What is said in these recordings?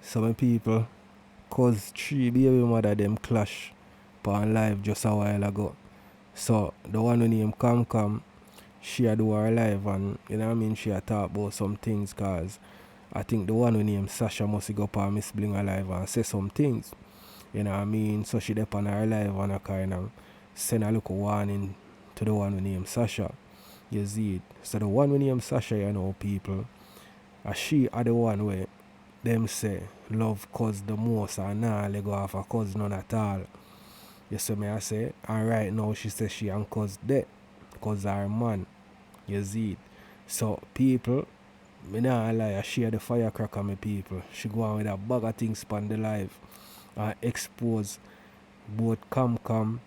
Some people, cause 3 baby mother them clash on live just a while ago. So the one who named Come, she a do her live and you know what I mean, she a talk about some things cause I think the one who named Sasha must go up on Miss Bling alive and say some things. You know what I mean? So she dep on her live and a kind of send a little warning to the one who named Sasha. You see it. So the one who named Sasha, you know, people, she are the one where them say love cause the most and nah let go off a cause none at all. You see me I say? And right now she says she and cause dead. Cause her man. You see it. So people, me nah lie, I share the firecracker me people. She go on with a bag of things span the life and expose both Come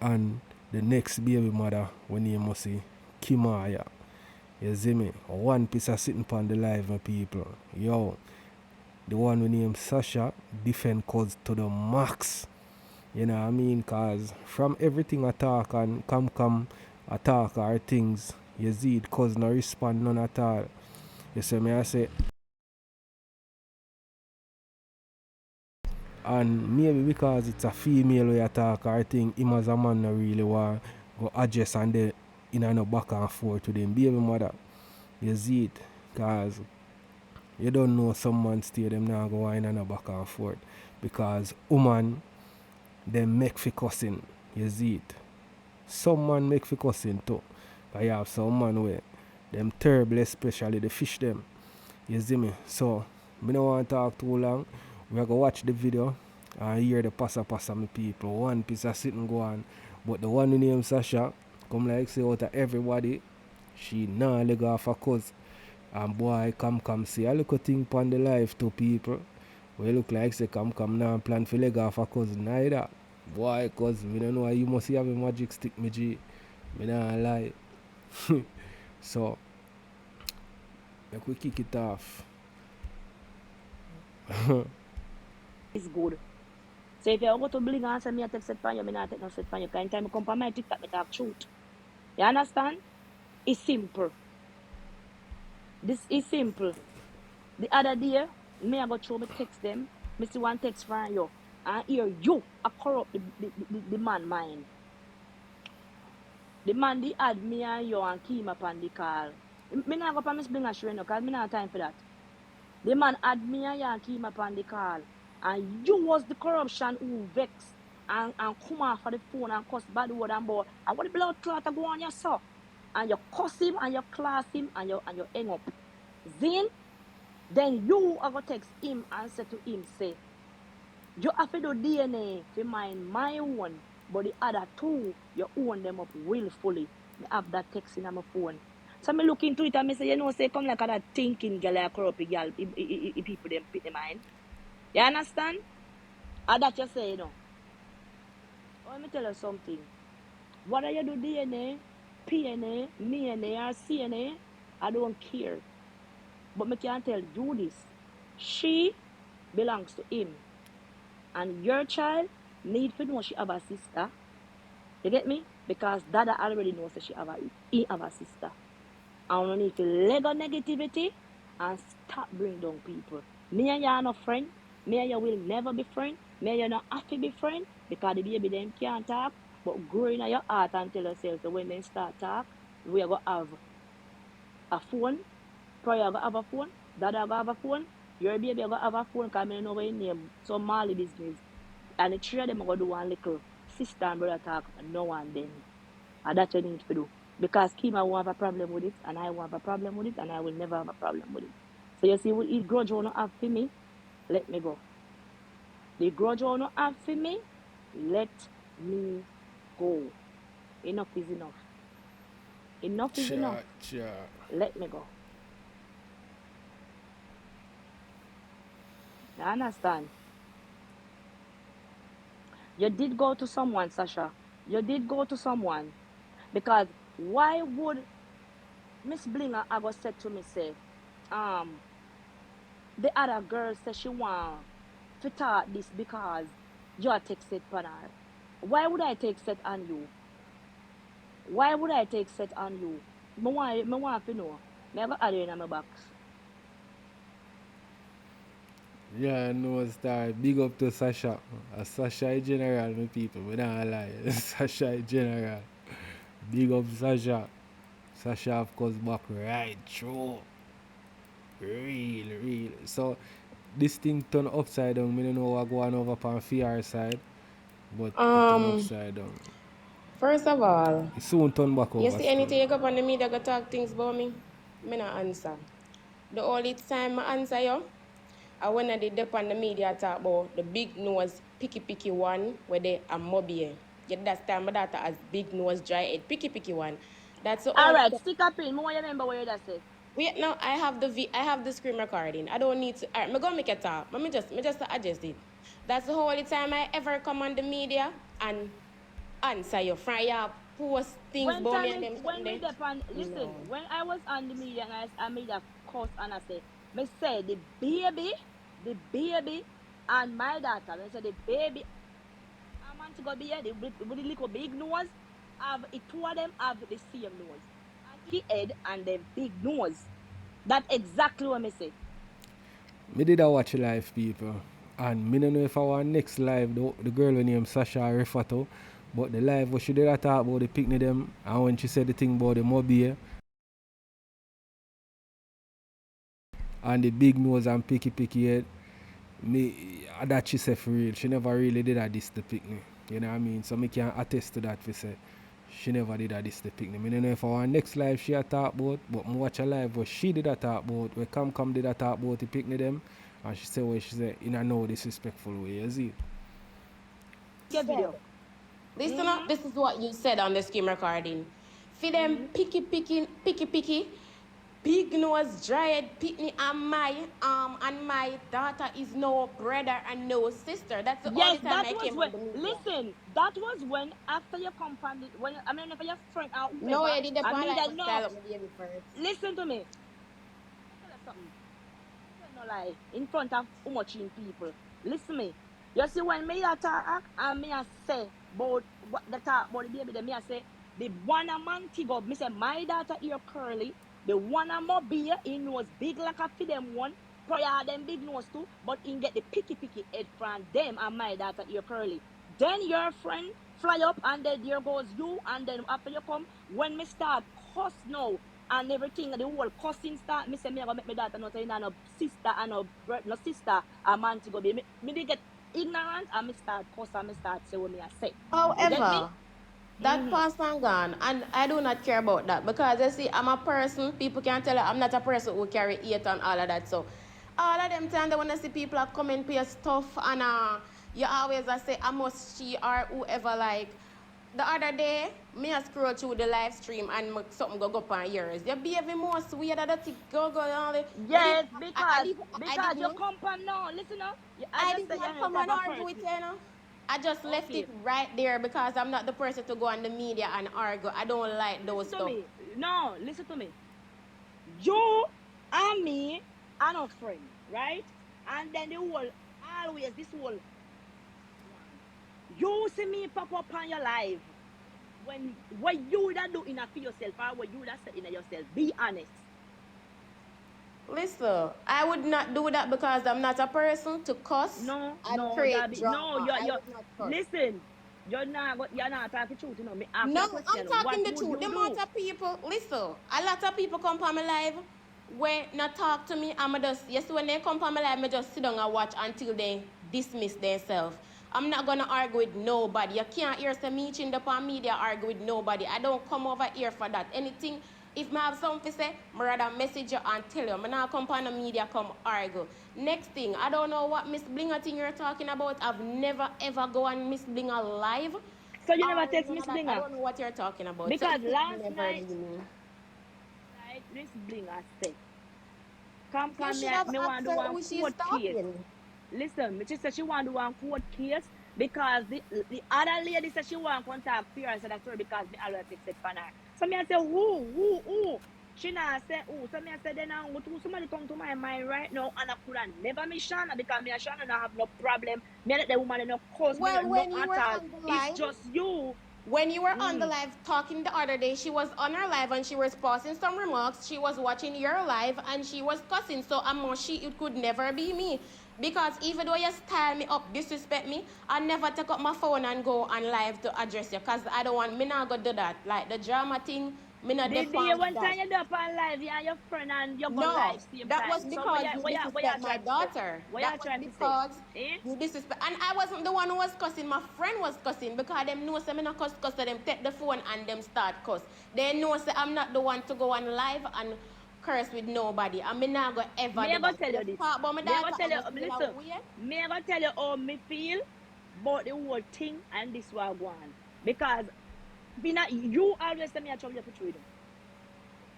and the next baby mother when you must see Kimaya. You see me? One piece of sitting upon the live my people. Yo, the one we name Sasha defend cause to the max. You know what I mean? Cause from everything attack and come attack our things, you see it cause no respond none at all. You see me I say, and maybe because it's a female we attack our thing, him as a man no really want go adjust and then in no back and forth to them baby mother. You see it? Cause you don't know some man stay them now go in and back and forth. Because woman them make for cussing. You see it? Some man make for cussing too. But you have some man where them terrible, especially the fish them. You see me? So me don't want to talk too long. We are going to watch the video and hear the passa me people. One piece of sitting go on. But the one who named Sasha, come like say out of everybody, she nah leg off a cause. And boy come see a little thing upon the life to people. We look like say come now plan for leg off a cousin neither. Boy, cause me don't know why you must have a magic stick, me G. Me nah lie. So, make we kick it off. It's good. So if you go to Bling and say me I take set pan you, me not take no set pan you. Because anytime I come on my TikTok, me talk truth. You understand? It's simple. This is simple. The other day, me I go through me text them. Me see one text from you. And hear you I corrupt the man mind. The man the add me and you and keep up on the call. Me not go for Miss Bling and Shreno because me not have time for that. The man add me and you and keep up on the call. And you was the corruption who vex and come off of the phone and cuss bad word and boy. And what the blood clot go on yourself. And you cuss him and you class him and you hang up. Then you are going to text him and say to him, say, you have to do DNA to mine my own, but the other two, you own them up willfully. I have that text in my phone. So I look into it and I say, you know, say, come like that thinking girl, like corrupt girl, if people them put them mind. You understand? And that you say, you know. Let me tell you something. Whether you do DNA, PNA, MNA, or CNA, I don't care. But I can tell you this. She belongs to him. And your child need to know she have a sister. You get me? Because Dada already knows that he have a sister. And we need to let go negativity and stop bring down people. Me and you are not friend. Me and you will never be friend. Me and you not have to be friend because the baby them can't talk. But grow in your heart and tell yourself that when they start talk, we are going to have a phone. Probably going to have a phone. Dada going to have a phone. Your baby going to have a phone because I know what your name. So Mali business. And the three of them are going to do one little sister and brother talk now and then. And that's what you need to do. Because Kima won't have a problem with it, and I won't have a problem with it, and I will never have a problem with it. So you see, the grudge you want to have for me, let me go. The grudge you want to have for me, let me go. Enough is enough. Enough is enough. Let me go. You understand? You did go to someone, Sasha. You did go to someone. Because why would Miss Blinger I go said to me, say, the other girl says she want to talk this because you take set on her. Why would I take set on you? Why would I take set on you? Me want to know. Me go add you in my box. Yeah, no star. Big up to Sasha. Sasha in general, my people. We don't lie. Sasha in general. Big up Sasha. Sasha of course back right through. Real. So this thing turn upside down. Me don't know what going over on FR side, but it turn upside down. First of all, It soon turn back you over see still. anything you go up on the media go talk things about me not answer. The only time I answer you, I when I did up on the media talk about the big nose picky one where they are mobile. Yet that time my daughter has big nose dry head picky one. That's the All only right, time. stick up in. More remember what you just say. Wait, now I have the screen recording. I don't need to. Alright, I'm gonna make a talk. Let me just adjust it. That's the only time I ever come on the media and answer you. From your post things When about me time and is them when something me there. depend listen, No. when I was on the media and I made a course and I say the baby and my daughter, I said the baby I'm meant to go be here, with the little big nose, have it two of them have the same nose. Auntie head and the big nose. That exactly what me say. Me did a watch live people. And me don't know if I want next live the girl named Sasha refer to. But the live what she did a talk about the picnic them and when she said the thing about the mobile and the big nose and picky head, me that she said for real. She never really did a this the picnic. You know what I mean? So me can attest to that for say. She never did a this the picnic. Me don't know if I want next live she a talk about, but me watch a live what she did a talk about, where come did a talk about the picnic them and she said what she said in a no disrespectful way, you see? Get Said. video. Listen up, Mm-hmm. this is what you said on the screen recording. For them Mm-hmm. picky, big nose, dried pitney, and my daughter is no brother and no sister. That's the only Yes, time that I was came when. on the media. Listen, that was when after your compound, when I mean, for your friend or No, whoever, you did the I point mean like that my no. style up my baby first. Listen to me. Tell us something. Tell no lie in front of much in people. Listen me. You see when me a talk and me a say about what the talk about the baby, then me a say the one a man tig up. Me say my daughter ear curly. The one a more beer in nose big like a for them one. Prior them big nose too, but in get the picky head from them and my daughter ear curly. Then your friend fly up and then there goes you and then after you come when me start cuss now and everything, the whole cussing start. Me say me go make my daughter not say no sister and no sister a man to go be. Me dey get ignorant and me start cuss and me start say what me I say. You get me? However, that Mm-hmm. past and gone, and I do not care about that because you see, I'm a person. People can tell you I'm not a person who carry hate and all of that. So, all of them time they wanna see people are comment for your stuff, and you always say I must she or whoever like. The other day, me I scroll through the live stream and something go up on yours. Your behavior most weird that it go only. Me did Yes, I I because you didn't come from no. Listen up. I I just did say you're not no come type and of argue with person. you, you know. I just left Okay, it right there because I'm not the person to go on the media and argue. I don't like those listen to stuff. me. No, listen to me. You and me are no friend, right? And then the whole always this whole one. You see me pop up on your live when what you that do in a for yourself or what you that set in yourself. Be honest. Listen, I would not do that because I'm not a person to cuss and That create be no. drama. I would not cuss. Listen. You're not talking truth. You know me. Ask you No, the I'm question. What talking the would truth. you The do? amount of people, listen, a lot of people come on my live where not talk to me. I'm just, yes, when they come on my live, I just sit down and watch until they dismiss themselves. I'm not gonna argue with nobody. You can't hear some me in the pan media argue with nobody. I don't come over here for that. Anything, if I have something to say, I rather message you and tell you. I'm not come on the media, come argue. Next thing, I don't know what Miss Blinger thing you're talking about. I've never ever go on Miss Blinger live. So you never text None Miss of that. I Blinger don't know what you're talking about. So because it could never be me. last night Miss Blinger said, "Come, You come, should have me want asked to do her one who she's court case." talking. Listen, she said she want to do one court case because the other lady said she want to contact fear and said that's her because me always fix it for her. So me I say who? She not say who. So me I say then I go to somebody come to my mind right now and I could have never me Shana because me and Shana not have no problem. Me and the woman no cause me Well, no when you at were all. on the It's live, just you. When you were on the live talking the other day, she was on her live and she was passing some remarks. She was watching your live and she was cussing. So I'm it could never be me. Because even though you style me up, disrespect me, I never take up my phone and go on live to address you. Because I don't want, me not go do that. Like the drama thing, me not The defend one that. time you up on live, you and your friend and you go No, live same that was time. So what because you you what you what you disrespect my trying to say? daughter. What That you was trying to say? because Eh? you disrespect. And I wasn't the one who was cussing. My friend was cussing because them know say me not cuss, so them take the phone and them start cuss. They know say I'm not the one to go on live and curse with nobody. And me not go ever Me do I go that. tell You you this. talk about my Me I go daughter tell and you you feel listen. away. Me I go tell you how me feel about the whole thing and this was going. Because you always tell me I trouble you for trading.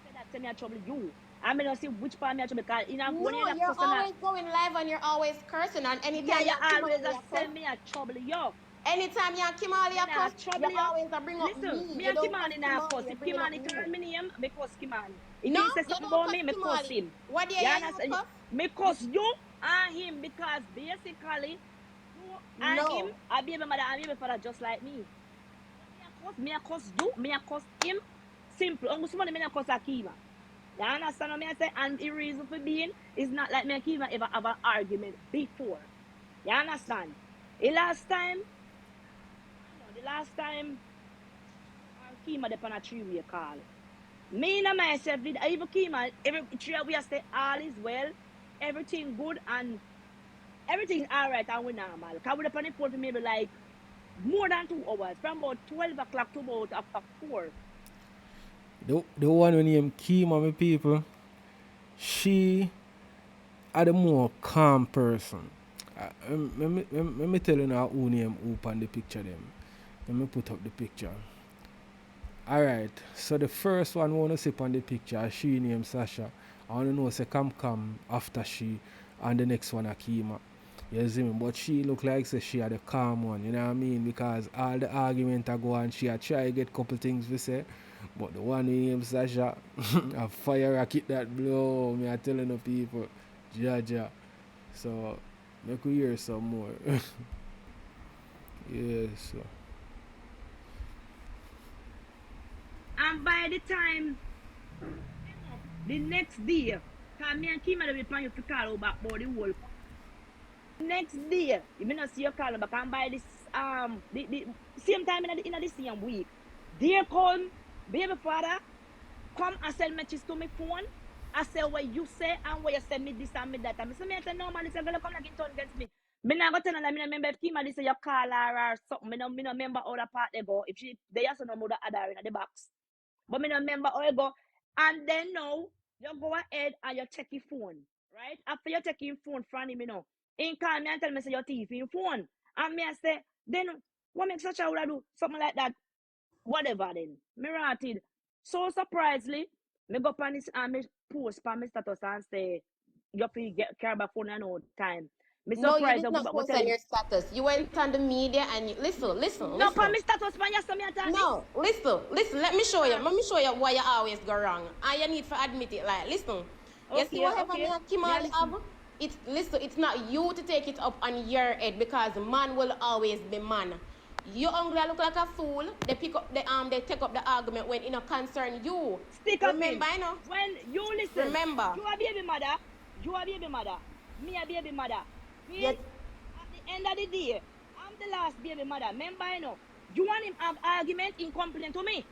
Say that tell me I trouble you. I mean, I see which part me I trouble because when No, you're that you're customer, always going live and you're always cursing. And yeah, anytime you you always Kimali a cuss, send me a trouble you. anytime you Kimali Me a nah cuss, you trouble you. always bring up Listen, me. me You and don't cuss Kimani nah Kimali, cuss. you're If bringing up Kimani me. turn me name, me cuss Kimani. If No, he say you something don't about cuss me, me cuss Kimali. him. What do You you understand? cuss? Me cuss you and him because basically you and him No. are baby mother and baby father just like me. But me a cuss you, me a cuss him. Simple. Uncle somebody me a cuss Akima. You understand what me I say? And the reason for being is not like me and Akima ever have an argument before. You understand? The last time Kima de on a three-way call. Me and myself did I even Kima every three we say all is well, everything good and everything alright and we normal. Cause we on the phone for maybe like more than 2 hours, from about 12 o'clock to about after 4. The one when named Kima, my people, she are the more calm person. Let me tell you now who name who on the picture them. Let me put up the picture. Alright, so the first one I want to see on the picture, she named Sasha. I want to know say come after she and the next one Akima. You see me? But she look like say she had the calm one, you know what I mean? Because all the argument I go on, she had try to get couple things to say. But the one named Sasha, a fire rocket that blow, me I telling the people. Jaja. So make we hear some more. Yeah, so. And by the time the next day, cause me and Kima be planning to call about the whole next day, you may not see your call back and by this the same time in the same week. There come baby father, come and send messages to my phone. I say what you say and what you send me this and me that. And I say, no man, this is gonna come like in turn against me. Me not go tell her, me not remember if Kima this say you call her or something. Me not remember how the part they go. If she they also no mother other in the box. But me not remember how you go. And then now you go ahead and you check your phone. Right? After you check your phone from him, you know. In call me and tell me say your TV your phone. And me I say, then what makes such a would I do? Something like that. Whatever then. Me ratted. So surprisingly, me go on this and me post on my status and say, you feel get care about phone and all time. Me No, you surprised did I go not back go post tell on him. your status. You went on the media and you No, on listen. my status man, yes, me attack this. No, listen. Let me show you. Let me show you why you always go wrong. And you need to admit it. Like, listen. You see whatever me Okay. and Me I Kimali listen. have? It's not you to take it up on your head because man will always be man. You only look like a fool. They take up the argument when it not concern you. Stick up Remember, him. you know? When you listen, Remember. you a baby mother, you a baby mother, me a baby mother. Feel Yet at the end of the day, I'm the last baby mother. Remember, you want him have argument in complaint to me.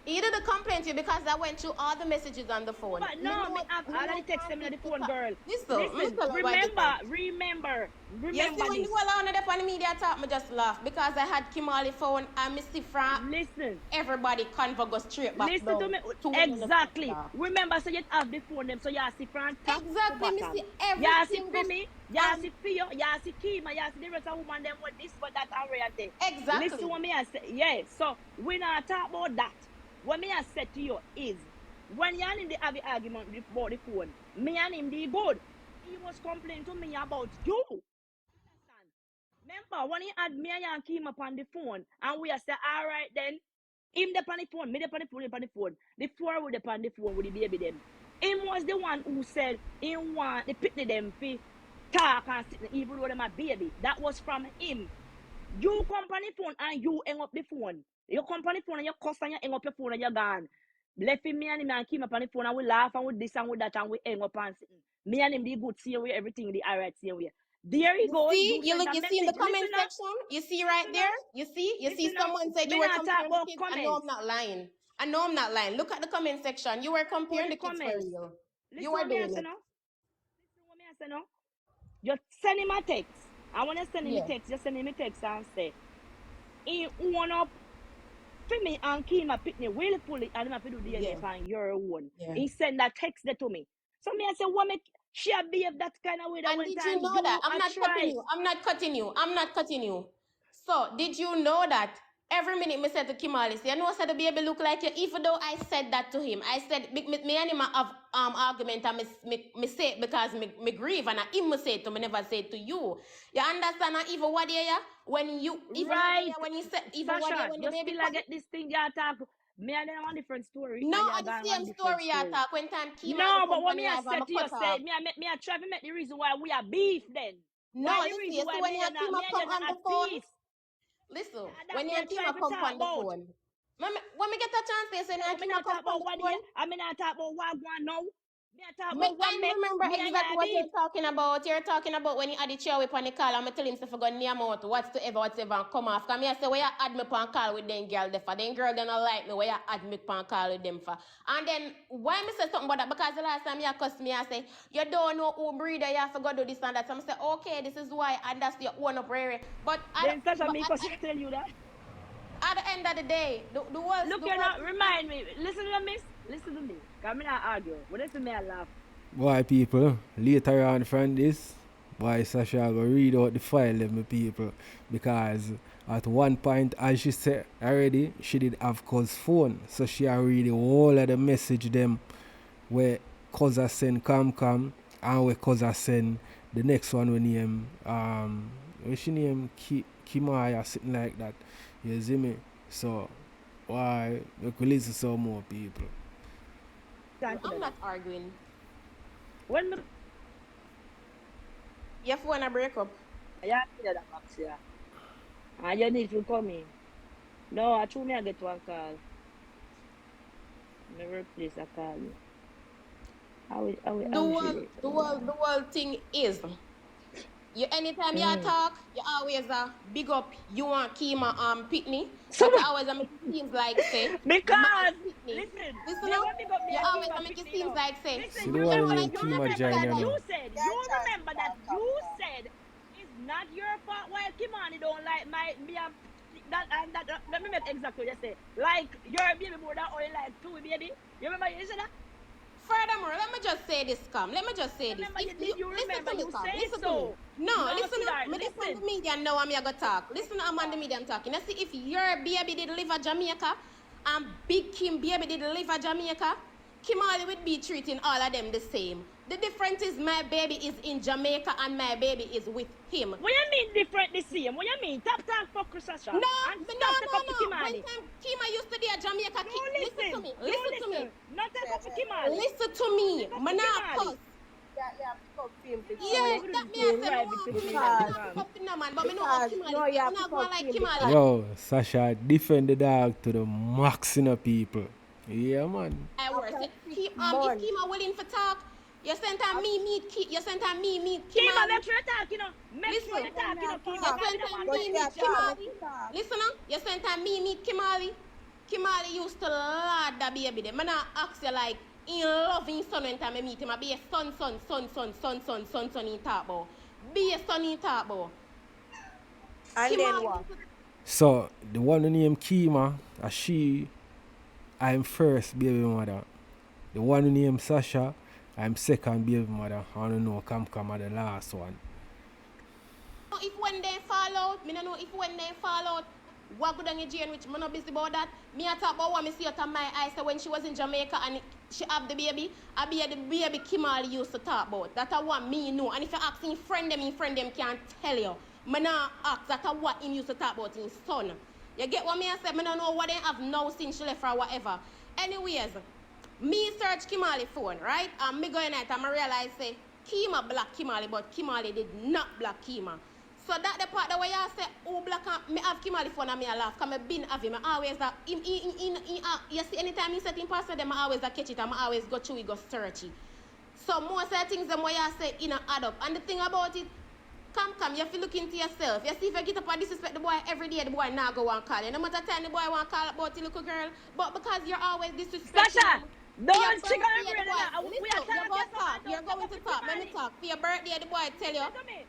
he did complain to you because I went through all the messages on the phone. No, me have Me all of know the text them in the phone, girl. Listen, me Listen, tell you why remember, different. remember, You see, remember when the this. whole on the media talk, me just laugh because I had Kimali phone and me see from Listen, everybody convo go straight back listen to down me. to when you left Exactly. off. Remember, so you have the phone them, so you see from top to Exactly, me bottom. see You every see for single me, you and see for you, you see Kima, you see the rest of woman them with this, but that and reality. Listen exactly. what me I say. Yeah, so we not talk about that. What me I said to you is when you and him they have the argument about the phone, me and him they good. He was complaining to me about you. Understand? Remember when he had me and Kima up on the phone and we say, all right then, him the on the phone, me the on the phone, on the phone. The four with the on the phone with the baby them. Him was the one who said he want the picnic them fi talk and sit even though them a baby. That was from him. You come on the phone and you hang up the phone. You come on the phone and you cuss and you hang up your phone and you're gone. Left him, me and him and keep up on the phone and we laugh and with this and with that and we hang up and sitting. Me and him be good, same way, everything the alright, same way. There he goes. See, You sent a you see in the message. comment Listen up. section. You see right Listen there. up. You see Listen up. someone said you Me were not talk comparing the about kids. I know I'm comments. not lying. I know I'm not lying. Look at the comment section. You were comparing the kids for Comments. real. You Listen are what me I doing say it. now. Listen what me I say now. Just send him a text. I want to send him a Yeah. text. Just send him a text and say, he own up for me and Kima Pitney willfully and him have to do DNA Yeah. on your own. Yeah. He send that text there to me. So me I say, what make she behave that kind of way that And one did you time know that? you I'm a not cutting try. you. I'm not cutting you. I'm not cutting you. So, did you know that every minute me said to Kimali, say, you know, said the baby look like you, even though I said that to him. I said, me and him have argument and me say it because me grieve and I him me say it to me, never say it to you. You understand? And even what yeah, when you, even what Right. yeah, when you said, even what yeah, Sasha, when the you baby still come. get this thing you talk. Me and them on different story No, and I you're the going same on different story I story. talk when time Kimali No, but come what on me I live and said me to you, cut say, off. me I try to make the reason why we are beef then. No, Why the listen, reason you why see when me your and Kima you come not on at the phone. peace? Listen, That when me your I try Kima to come talk on the about. phone, when me get a chance, they say, No, when but me Kima not come talk on about the what phone, I mean not talk about what one now. Me I talk me about what can make remember me and exactly you what beef. you're talking about. You're talking about when you had the chair whip on the call and me tell him to forget near out whatsoever and come off. Cause me I say where you add me on call with them girl there for. Then girl they not like me where you add me on call with them for. And then why me say something about that? Because the last time you cuss me, I say, you don't know who breeder, you have to go do this and that. So I say, okay, this is why, and that's your own up rare. But Then Sasha me cause she tell you that. at the end of the day, Look the you world know, remind me. Listen to me, miss. Listen to me. Cause me not argue. When they see me I laugh. Boy, people, later on from this, boy, Sasha go read out the file of my people. Because at one point, as she said already, she did have cuz phone. So she read the whole of the message them where cuz send come and where cuz send the next one when name what she name Kimaya sitting like that. You see me? So why we could listen to some more people. Thank you, I'm baby. not arguing. When me Your phone a break up. yeah, that box yeah. And you need to come in. No, I told me I get one call. My workplace I call me. How we should it? The whole thing is, you anytime you Mm. talk, you always big up you and Kima Pitney. So That you always make it seems like say mad because Pitney. listen, Listen me up. want to up me You a always Kima make it Pitney, you seems know. like say Listen, See you the one them when remember one name of you your Kima best remember join that you friends. you know. said you said it's not your fault why Kimani don't like my me and that and that let me make exactly what you say. Like your baby more than only like two baby. You remember you said that? Furthermore, let me just say this, Cam. Let me just say this. Remember If you you did you listen remember to me, you Cam. say Listen to me. so. No, No, listen up. sweetheart, Me on the listen. media now. I'm gonna talk. Listen, I'm on the media. I'm talking. Let's see if your baby did live at Jamaica and Big Kim baby did live at Jamaica. Kimali would be treating all of them the same. The difference is my baby is in Jamaica and my baby is with him. What you mean different the same? What you mean? Tap talk for Sasha No, and no, stop take no, up for no. When Kimani. time Kima used to be at Jamaica, You listen to listen. me. You Listen to me. listen. Not take up for Kimali. Listen to Not me. take up for Mana Kimali. cuss. You have to come film to No, see Yeah, how we do that this me I thing say me right want between film. me Me and because not pick fam. up in no man, but me know how because Kimali no, say. you Me have to not go come like film Kimali. because Yo, Sasha defend the dog to the max in the people. Yeah man. I worse. after six If months, Kima willing for talk, you send her after, you send her meet Kima, Kimali. make sure you talk, you know. Make sure Listen, you when talk, me you know, I Kima. you talk, Cause me send don't her want but talk you with have meet to allow Sasha. me Kimali. to talk. Listen, you send her meet Kimali. Kimali used to lad that baby them. Man, I ask you like, in love his son when time I meet him. I be a son he talk about. Be a son he talk about. And then Kimali what? used to So the one who named Kima, she I'm first baby mother. The one who named Sasha, I'm second baby mother. I don't know come are the last one. know if when they fall out, me no know if when they fall out, what good on your Jane, which me not busy about that. Me I talk about what me see out of my eyes. So when she was in Jamaica and she have the baby, I be the baby Kimali used to talk about. That's what me know. And if you ask him friend them can't tell you. Me not ask that's what him used to talk about his son. You get what me I say? Me don't know what they have now since she left or whatever. Anyways, me search Kimali phone, right? And me go in it and I realize say Kima block Kimali, but Kimali did not block Kima. So that the part that where you say, oh, black and me have Kimali phone and me a laugh, because me been have him. I always that, you see, anytime he set in past them, I always catch it, and I always go through, he go search it. So most of the things them where you say, add up. And the thing about it, come, you have to look into yourself. You see, if you get up and disrespect the boy every day, the boy now go and call you. No matter time the boy want to call about the little girl, but because you're always disrespecting Sasha, him, don't trigger your her now. boy, We are listen, you're going to talk. You're going to talk. Let me talk. For your birthday, the boy tell you,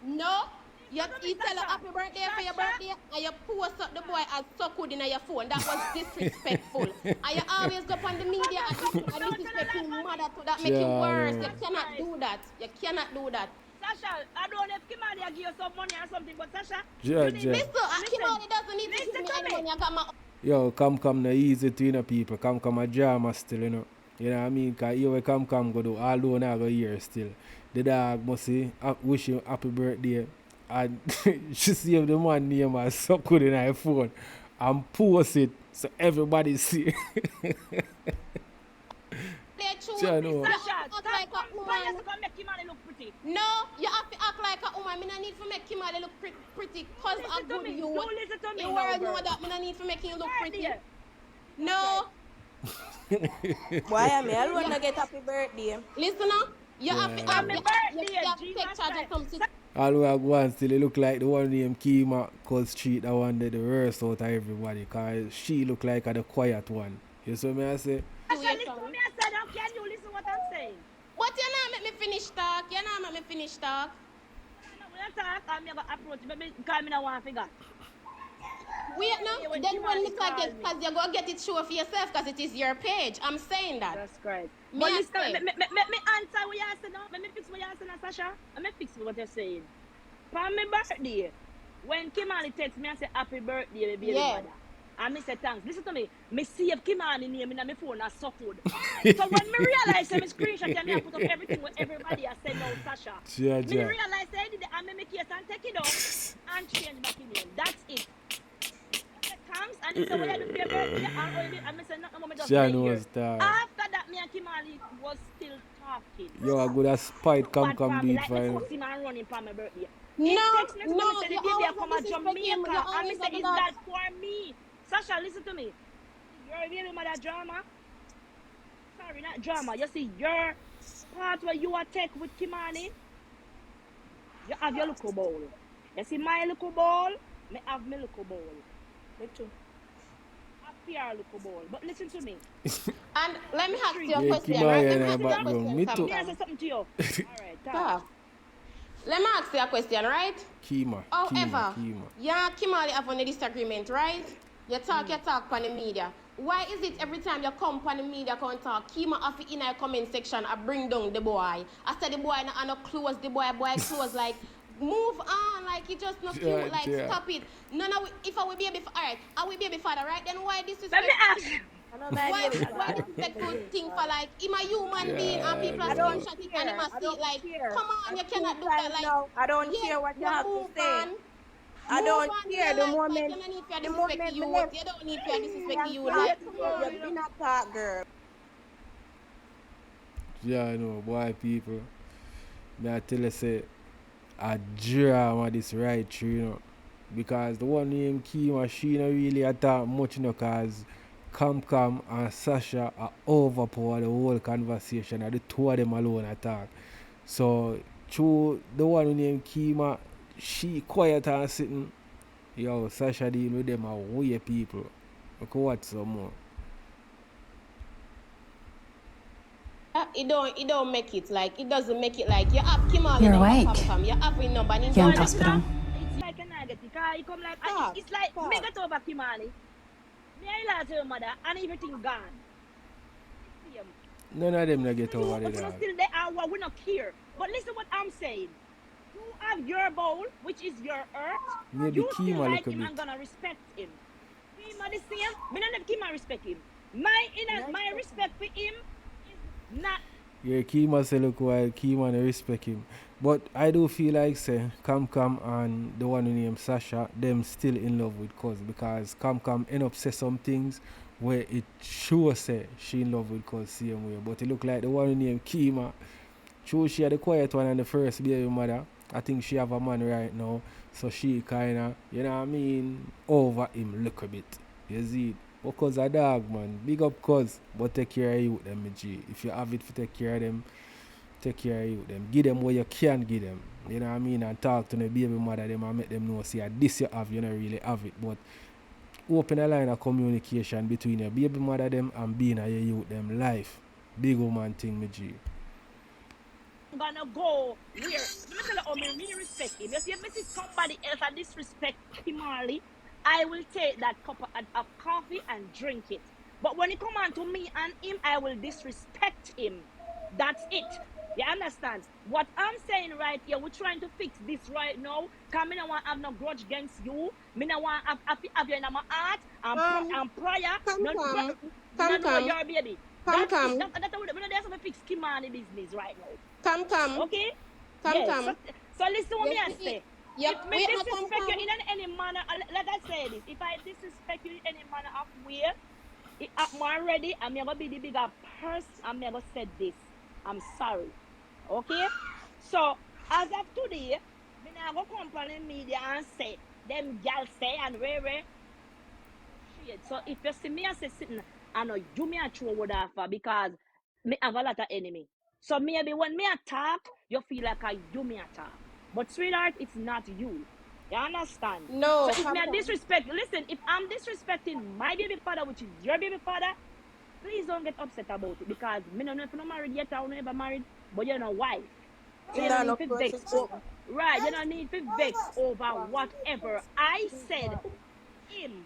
no. You tell her happy birthday for your birthday, and you post up the boy as so good in your phone. That was disrespectful. And you always go on the media and disrespecting mother to that make it worse. You cannot do that. You cannot do that. Sasha, I don't know if Kimani give you some money or something, but Sasha, Yeah. Listen, Kimani doesn't need to give me any money. I got my Yo, come no easy to people. Come a drama still, You know what I mean? Because you come go do, although now go here still. The dog must say, wish you happy birthday. And she saved the man name and so good in her phone and post it so everybody see. Sasha, you act like a woman. You make Kimani look pretty. No, you have to act like a woman. I need to make Kimani look pretty because I'm good you. Don't listen to me. You already know that I need to make him look pretty. No. Why am I alone to get happy birthday? Listen now. You have to take charge of something. All we are going still, it look like the one named Kima cause Street, the one that the worst out of everybody, because she look like the quiet one. You see me I say? Listen to me, I said, how can you listen what I'm saying? But you not make me finish talk. You not make me finish talk. When I talk, I'm going to approach you, because I don't want to figure. Wait no, then when look like this, because you're going to get it show for yourself, because it is your page. I'm saying that. That's correct. Me But answer. listen, me answer what you say now. Let me fix what you say now, Sasha. Let me fix what you're saying. For my birthday, when Kimani texts me and say happy birthday, baby mother, and me say thanks. Listen to me. Me save Kimani name in my phone as so good. So when me realize my screenshot and I put up everything with everybody I said no, Sasha. Me realize I did it and me make case and take it off and change back in name. That's it. Thanks, and it's the way I do for your birthday, and I said nothing, just after that, me and Kimali was still talking. Yo, I go that spite come beat for him. Like me and running for my birthday. No, you always come at Jamaica, and me say, is that for me? Sasha, listen to me. You're really mad at drama. Sorry, not drama. You see, your part where you attack with Kimani, you have your little bowl. You see my little bowl, me have my little bowl. Me too. PR little ball. But listen to me. And let me ask you a question, right? Let me ask you a question. Me too. Let me answer something to you. Alright, talk. Let me ask you a question, right? Kima. However, yeah, Kimali have a disagreement, right? You talk on the media. Why is it every time you come on the media come talk, Kima have in a comment section I bring down the boy. After the boy and close the boy close like move on, like you just not cute, like stop it. No, if I will be a alright, I will be a father, right? Then why this is why disrespectful thing for like I'm a human being and people are screenshot it and must see it like come on, you cannot do that like I don't care what you have to say. I don't care the moment you don't need to disrespect you. You don't need to disrespect you like you've been a talk girl. Yeah, I know, boy people. May I tell you say a drama this right through, because the one named Kima, she not really attack much, because Cam and Sasha are overpower the whole conversation, and the two of them alone attack. So through the one named Kima, she quiet and sitting. Yo, Sasha deal with them are weird people. Look what some more. It don't make it like it doesn't make it like you have Kimali. You're awake. You have in number in You're in hospital. It's like a negative. He come like it's like me get over Kimali. Me I love your mother and everything gone. None of them not get over it. Still they are we not care. But listen what I'm saying. You have your bowl, which is your earth. Maybe you Kima still like a him bit. and gonna respect him. Kima the same. Me not have Kima respect him. My respect for him is not. Yeah, Kima say look while Kima no respect him. But I do feel like say Cam and the one named Sasha, them still in love with Cuz, because Cam end up say some things where it sure say she in love with Cuz same way. But it look like the one named Kima, true she had the quiet one and the first baby mother, I think she have a man right now, so she kinda, you know what I mean, over him look a bit. You see? Because a dog, man. Big up cuz, but take care of you them, G. If you have it for take care of them, take care of you them. Give them what you can give them. You know what I mean? And talk to the baby mother them and make them know, see, this you have, you don't really have it. But open a line of communication between your baby mother them and being a your youth them life. Big woman thing, me G. I'm gonna go where let me tell you how me really respect him. You see, if I see somebody else I disrespect Kimali, I will take that cup of coffee and drink it. But when it come on to me and him, I will disrespect him. That's it. You understand? What I'm saying right here, we're trying to fix this right now. Cause me no want have no grudge against you. Me no want have you in my heart and prayer. Come, No, your baby. Come. That's what we're to fix Kimani business right now. Come. Okay? Come. Yes. So listen to what me I say. Yep. If me disrespect you in any manner, let us say this. If I disrespect you in any manner of way, I'm already, I'm gonna be the bigger person. I'm gonna say this. I'm sorry. Okay? So as of today, me now go come on the media and say them gal say and where. So if you see me as a sitting, I know you me a throw word off because me have a lot of enemy. So maybe when me attack, you feel like you me attack. But sweetheart, it's not you. You understand? No. So if me a disrespect, listen, if I'm disrespecting my baby father, which is your baby father, please don't get upset about it because me no know if you're not married yet or never married, but you're not wife. So you don't need to vex. Right, you don't need to vex over whatever I said him.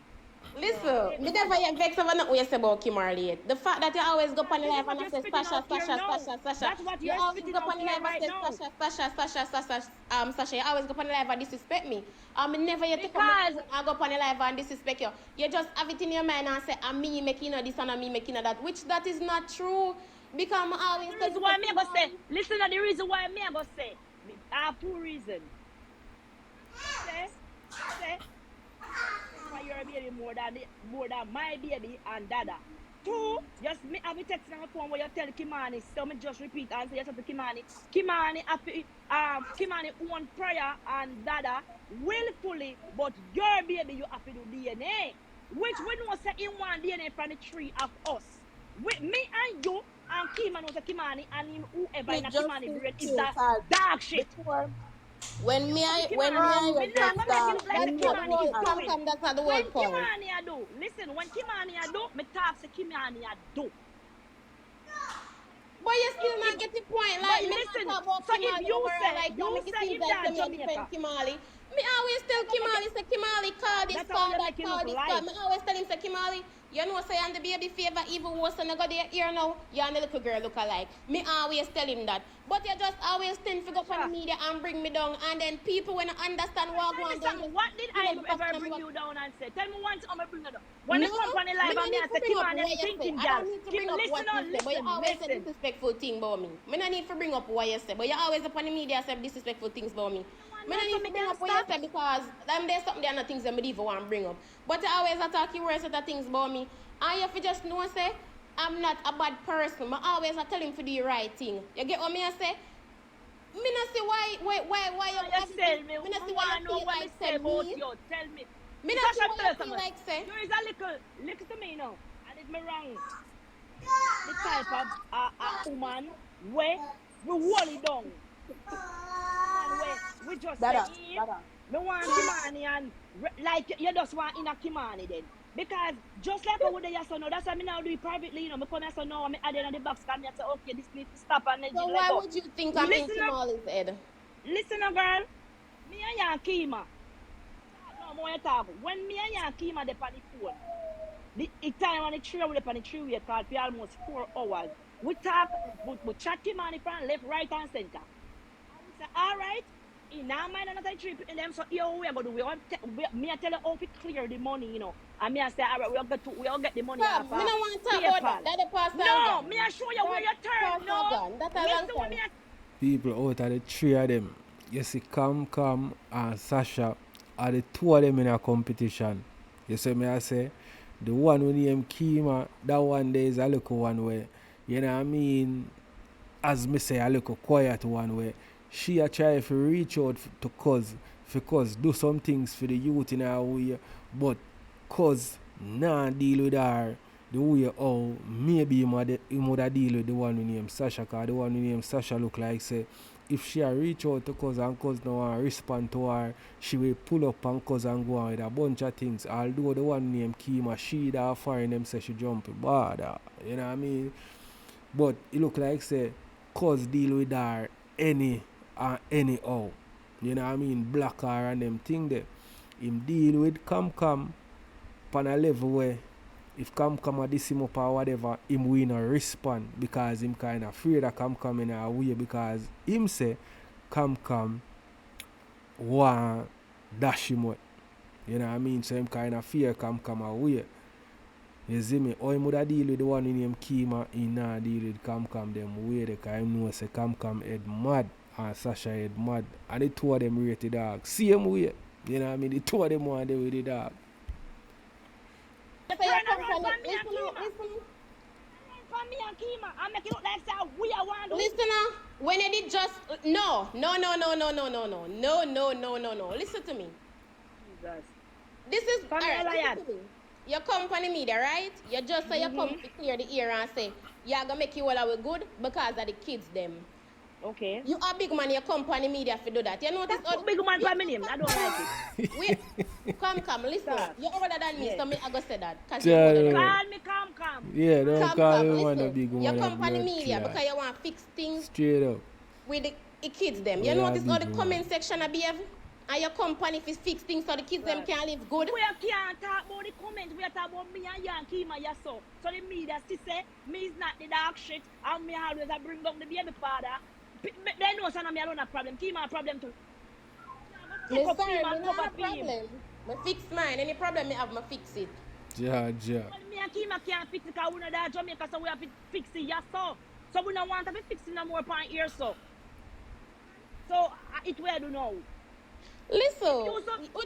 Listen, me never yet vex over nothing you say about Kimberly. The fact that you always go on the live and I say Sasha. That's what you're You always spitting go out on the here live right and now. say Sasha. You always go on the live and disrespect me. Never yet take Because I go on the live and disrespect you. You just have it in your mind and say, I'm me making this and I'm me making that, which that is not true. Because I'm always the reason why me go say, listen to the reason why me go say, I have two reasons. Say, for your baby more than my baby and dada. Two, just me have a text on the phone where you tell Kimani, so me just repeat and say yes to Kimani. Kimani own prayer and dada willfully, but your baby you have to do DNA. Which we know say in one DNA from the three of us. With me and you and Kimani was a Kimani and him whoever in a Kimani brain is that dog shit. When me I Me not gonna make it look like the Kimani is doing. that's not the When whole point. Kimani I do, listen, when Kimani I do, me talk to Kimani I do. But you still not get the point. Like, But me listen, not talk about so if Kimali you overall. Like, say make it seem him like that me defend Jamaica, Kimali. Me always tell Kimali, say Kimali, call this, that's how call you that, make it call look this, call. like. Me always tell him, say Kimali, you know, say and the baby favor even worse than I got there here now. You and the little girl look alike. Me always tell him that. But you just always tend to go on the media and bring me down. And then people when I understand what going on. What did I ever bring you down and say? Tell me once I'm gonna bring it up. When the company live and me I say, Kimani, you thinking, I girl. don't need to bring up what you say, but you always say disrespectful thing about me. Me no need to bring up what you say, but you always up on the media say disrespectful things about me. Me no need to bring up what you say because there's something there are things that me even want to bring up. But you always attack your words with things about me. And you have to just know say I'm not a bad person. I always tell him to do the right thing. You get what me I say? Me not see why you say me. Me not see Why why you know you feel what like me say about me. you? Tell me. Me not see Sasha, why you feel like say. there is a little to me now. And if me wrong, the type of woman where we hold it down. Woman where we just say, me want Kimani and like you just want in a Kimani then. Because just like I would say, so no, that's why I now do it privately, you know. Me come here so now I'm adding on the box and I say, okay, this needs to stop and then So let why go. would you think I'm in Kimali's head? Listen, girl. Me and Kima. No more talk. When me and Kima dey on the phone, the time on the tree we dey on the three-way call for almost 4 hours. We talk, we chat him on the front, left, right, and center. And we say, all right, in our mind another trip in them. So here we are gonna do. Me I tell you how to clear the money, you know. And me I say, all right, we'll get the money off. Me no want to talk about that. That the past no, me I show you where you turn. No, that's a long listen time. what me I People out of the three of them, you see Cam and Sasha are the two of them in a competition. You see me I say, the one who name Kima, that one there is a little one where, you know what I mean, as me say, a little quiet one where she a try to reach out to cuz do some things for the youth in her way, but cuz nah deal with her the way how maybe him would a deal with the one who named Sasha, cause the one who named Sasha look like say if she a reach out to cuz and cuz no want respond to her, she will pull up and cuz and go on with a bunch of things. Although the one named Kima, she that foreign them say she jump Mada, you know what I mean? But it look like say cuz deal with her anyhow. You know what I mean? Black her and them thing there. Him deal with Cam on a level where if Cam a diss him up or whatever, him will not respond because him kinda afraid of Cam in a way because him say Cam want dash him out. You know what I mean? So him kinda fear Cam away. You see me? Or him woulda deal with the one in him Kima, he nah deal with Cam them way there, cause him know say Cam head mad and Sasha head mad. And the two of them rate the dog. Same way. You know what I mean? The two of them want to with the dog. Listen. For me and Kima, I make it look like say we are one. Listen now, when you did just no. Listen to me. Jesus. This is Come here, alright, listen to me. Your company media, right? You just say you come to clear the ear and say you're gonna make you all our good because of the kids them. Okay. You are big man, your company media if you do that. You notice That's big man for me name. I don't like it. Wait, come, listen. Stop. You're older than me, Yeah. so I go say that. Yeah. Call me come. Yeah, don't call me one Listen. of big one. Your company media because you want to fix things straight up. with the kids them. You Yeah, notice all the big comment section of behave? And your company if fix things so the kids them can live good. We can't talk about the comments. We are talking about me and Yankee, my so. So the media say me is not the dog shit, and me always I bring down the baby father. They know son of me alone a problem. Kima a problem too. Listen, me not a problem. Me fix mine. Any problem me have, me fix it. Yeah. But me and Kima can't fix it because we know that Jamaica, so we have to fix it, yes, so. So we don't want to be fixing no more upon here, so. So it will do now. Listen,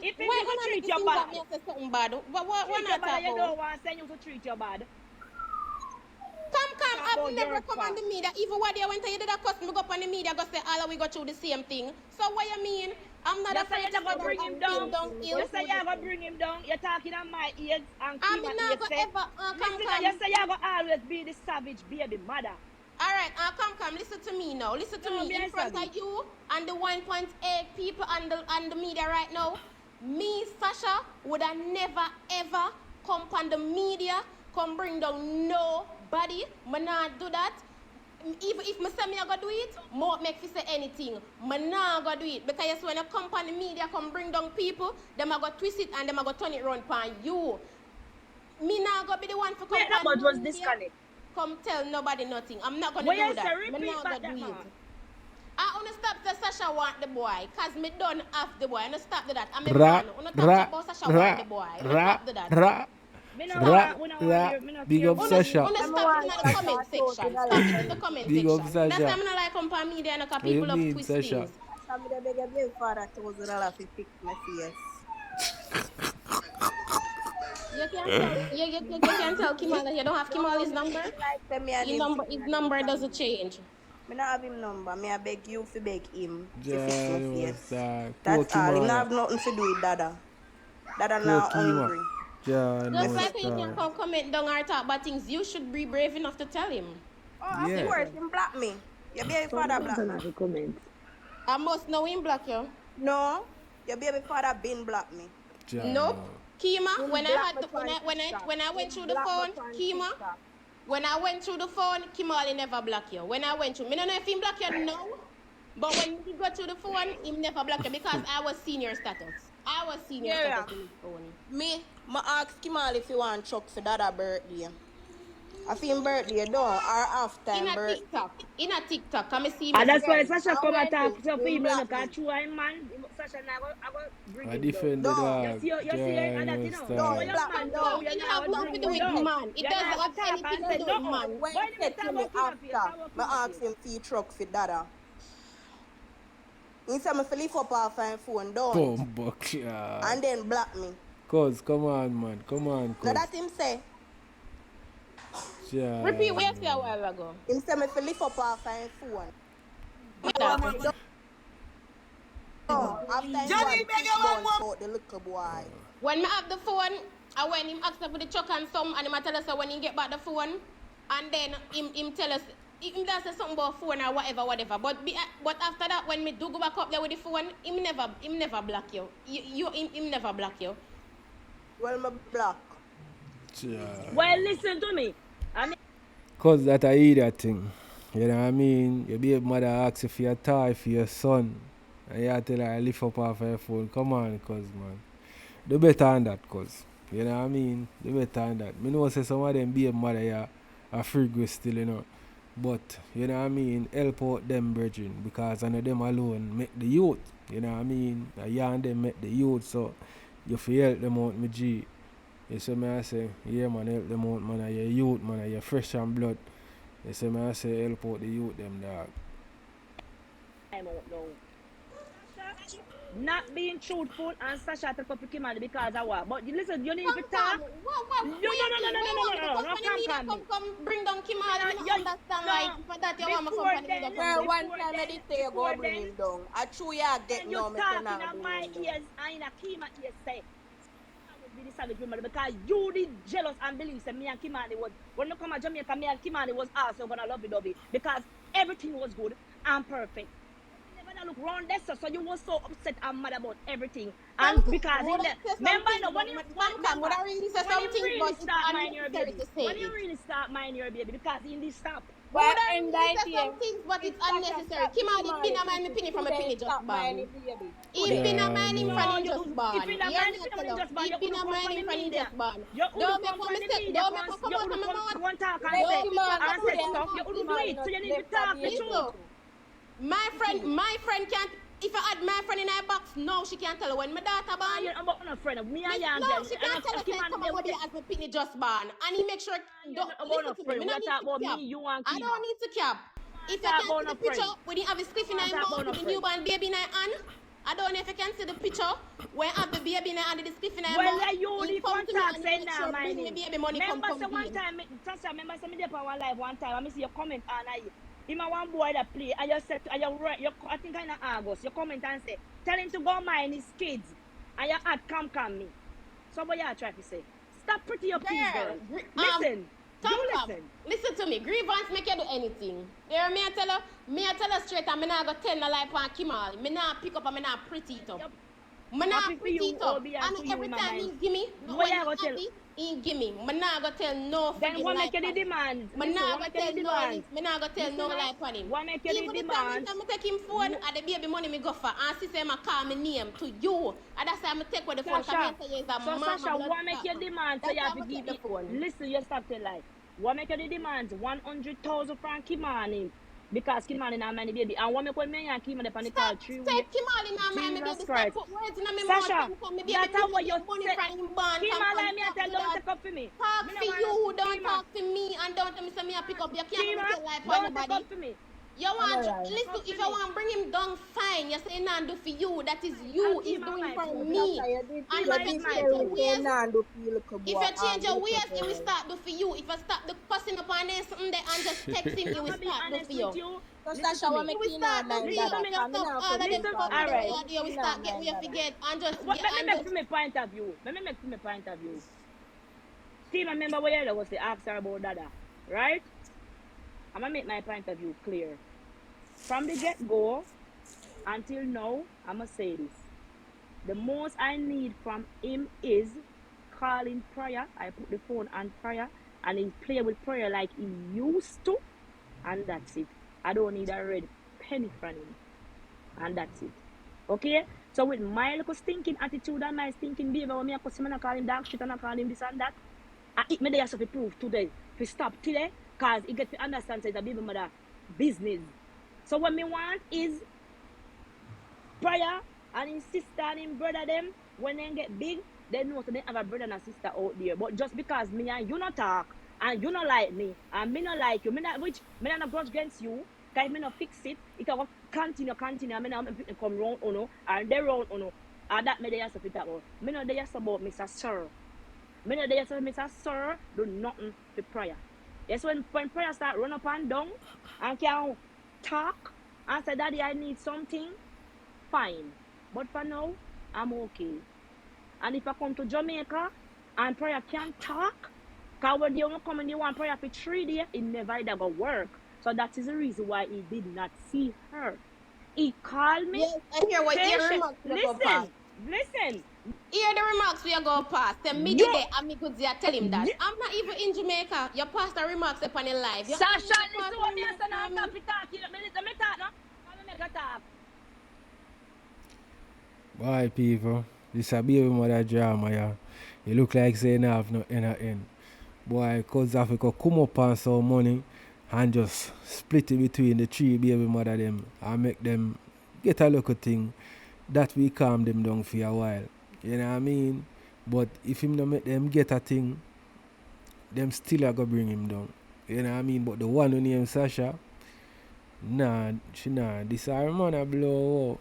If you treat your bad, something bad. What not bad, you about? don't want to send you to treat your bad. Come, I've never come on the media. Even what they went to you did a cuss me go up on the media, go say all we go through the same thing. So what you mean? I'm not afraid to go bring him down. You say you're going to bring him down. You're talking on my ears and I'm not going to ever come. You say you're going to always be the savage baby mother. All right, come. Listen to me now. Listen to me in front of you and the 1.8 people on the media right now. Me, Sasha, would have never ever come on the media, come bring down nobody. Me not do that. Even if me say me I go do it, more make me say anything. Me not go do it because when you come on the media, come bring down people, them I go twist it and them I go turn it round upon you. Me not go be the one for come on the media. Disconnect. Come tell nobody nothing. I'm not gonna do that. I'm not gonna do it. I wanna stop the Sasha want the boy, cause me don't have the boy. I wanna stop that. I'm a man. I wanna talk about Sasha want the boy. I wanna stop that. Big up Sasha. I wanna stop it in the comment section. Stop it in the comment Big up section. Sasha. That's why I'm not like come on media and a people of twist things. I'm gonna beg a bill for that $1,000 to fix my face. You can tell Kimal that you don't have Kimal's number. His number doesn't change. I don't have him number. I beg you to beg him to fix my face. That's all. He don't have nothing to do with Dada. Dada now hungry. Yeah, just like you can come comment down or talk about things, you should be brave enough to tell him. Oh, of course, him block me. Your baby father block me. I must know him block you. No, your baby father been block me. Nope. Kima, when I went through the phone, Kima, when I went through the phone, Kimali never block you. When I went through, I don't know if he block you now, but when he got through the phone, he never block you because I was senior status. Status in his phone. Me, I asked Kimali if he want chuck for Dada birthday. I feel birthday done or after birthday. In a TikTok, come see me. And that's why Sasha come and talk to people and can't chew him, man. Sasha, I go bring him defend the dog. You see, and that, you know. It have nothing to do with man. It doesn't have anything to do with man. When he said to me after, I asked him for truck for Dada. He said me to lift up off my phone down. And then block me. Cuz, come on, man. Come on, cuz. Now that him say. Yeah. Repeat what you said a while ago. Him say me to lift up off my phone. No, after him Johnny, had make quick you one bounce more. out the little boy. When me have the phone, I when him ask for the chuck and some, and him a tell us when he get back the phone, and then him tell us, him does say something about phone or whatever. But after that, when me do go back up there with the phone, him never block you. Him never block you. Well, my block. Yeah. Well, listen to me. I mean, Cause that I hear that thing. You know what I mean? Your baby mother asks if you're toy for your son. And you tell her lift up off her phone. Come on, cuz man. Do better than that, cuz. You know what I mean? Do better than that. Me know say some of them baby mother are free still, you know. But, you know what I mean, help out them brethren because I know them alone make the youth. You know what I mean? You and them make the youth, so you feel help them out, me G. You see me I say, yeah man, help them out, man, your youth, man, your fresh and blood. You see me I say, help out the youth, them dog. I don't know. Sasha, not being truthful and Sasha take up Kimani because I what? But listen, you need to talk. What No, you think? Where you want me to come no, from the media? come me. Come bring down Kimali. Me not understand why. No, For that you want me to come before from the media? then, Come Girl, do. one time I did say you go before bring then, him down. I true ya get then you no, me say talking nah on bring my him down. ears and in a Kima ears say, I would be the savage woman because you did jealous and believe that me and Kimani was, when you come to Jamaica, me and Kimani was also gonna love dovey because everything was good and perfect. You never look round there, so you were so upset and mad about everything. And because in the remember no, when you remember I really say when some you things, really but it's start mind your unnecessary baby, to say when you it. really start mind your baby, because in this stop. Would But I in really that say year, some things, but if it's Sasha unnecessary. stop the Kimali Kimali pin a mind me pussy, penny from a today penny just stop born. mind the baby. He Today. been a Yeah, mind him from no. him No, just if born. in a Hear man, me if I in a tell man you. just born, He you been would a come mind from him the from him media. just born. You would Don't make come one from the mistake. media, Don't make one come you out would from my come mouth. one talk and Let say Don't make one Kimali and come out say from today my stuff, you mouth. would do Kimali it. not So you need to left that talk the baby truth. too. My friend can't. If I had my friend in her box, no, she can't tell her when my daughter born. You about no friend of me and No, Yankee she and can't tell a her say Kimani come there over with there them. as my pitney just born. And he make sure You're don't not about no listen to me. friend. Me We not are need to talking about cap. me, you and I Kima. don't need to cap. If you Talk can about see no the picture friend. when he have his cliff in Want her talk mouth about no with the friend. newborn baby in her hand. I don't know if you can see the picture when have the baby in her hand with the cliff in her Well, mouth. you He the come to me contact and he say make now sure my bring me name. baby money Remember come say one beam. time, Tasha, remember say me there on one live one time. I see your comment and I him a one boy that play and you said and you I think in August you comment and say tell him to go mind his kids and you had come me. So what you try to say? Stop pretty up things, girl. Listen, you Come. listen. Listen to me. Grievance make you do anything. There, me I tell her straight and me not go tell no lie on Kimal. Me not pick up and me not pretty it up. Yep. Me not Happy for pretty you, it up. Obi, and And for you every in my time mind. he give me, What when you he go tell? happy, he give me. Me not go tell no Then friggin' what lie make you the on him. demands? Me Listen, not what go make you tell the no, demands? me not go tell no Listen lie up. on him. What make you Even the the time demands? me take him phone, and the baby money me go for, and she say me call me name to you. And that's why me take with the phone, because Sasha. me say you is a So mama Sasha, blood what make clot. your demands? So That's you why have to me give take the it. phone. Listen, you stop the lie. What make your demands? 100,000 franc Kimani. Because Kimani now money baby. And what make when me and Kimani upon the call Stop 3 say weeks? Kimali now my Jesus baby. Stop Christ. put words in my mouth. Sasha, Come, me baby that's me what not you get money say. from him born. Kima, let me Stop tell do don't that. take up for me. Talk Me no for want you, to don't Kima. talk for me, and don't tell me say me a pick up. You can't come Kima, and tell lie for don't take up anybody. for me. You I'm want alright. Take listen, up if for you me. want bring him down, fine. You say nah do for you. That is I'll you. He's Kima doing my for food. me. Sasha, And you Kima if you is did my change tell your me food. say ways, nah do for your little if boy you change your little ways, he will girl. start do for you. If you stop the cussing up on there something there and just text him, he I'm will gonna be start do honest for with you. you. So Listen to Sasha, what me. He make will you start not do for nine Listen you. to dada? me. Just Cause me stop not all put of you them Listen. for fuss All them right. nothing. audio. Make We you not start get nine where you dada. forget and just What get let me and make just from my point of view. Let me make from my point of view. Team, remember where you was the ask her about Dada, right? I'm gonna make my point of view clear. From the get-go until now, I'm gonna say this. The most I need from him is calling prayer. I put the phone on prayer and he play with prayer like he used to, and that's it. I don't need a red penny from him, and that's it. Okay? So with my little stinking attitude and my stinking behavior, when me a customer and call him dog shit and I call him this and that, I eat me there so to prove today. To stop today, cause he get to understand say it's a baby mother business. So what me want is prayer and his sister and him brother them when they get big, they know so they have a brother and a sister out there. But just because me and you not talk and you not like me and me not like you, me not which me not grudge against you, cause me not fix it, it will continue, and me not come round uno and they round uno. And that me they have to talk about. Me not they about Mr. Sir. Me know they say, Mr. Sir, do nothing for prayer. Yes, when prayer start run up and down and can talk and say, Daddy, I need something, fine. But for now, I'm okay. And if I come to Jamaica and prayer can't talk, because when you come and you want prayer for 3 days, it never either go work. So that is the reason why he did not see her. He called me. Yes, I hear what your Patient. remarks will go past. Listen. Hear the remarks we go past. Say me You, did it and me could tell him that. I'm not even in Jamaica. Your pastor remarks upon your live. Sasha, listen pastor what me remarks say now. on Stop me. it talking. Let me talk now. Let me make a talk. Boy, people, this a baby mother drama, yeah. You look like saying I have no end. Boy, cause Africa come up on some money and just split it between the 3 baby mother them and make them get a little thing that we calm them down for a while. You know what I mean? But if him not make them get a thing, them still are gonna bring him down. You know what I mean? But the one who named Sasha, nah, she nah. This her man a blow up.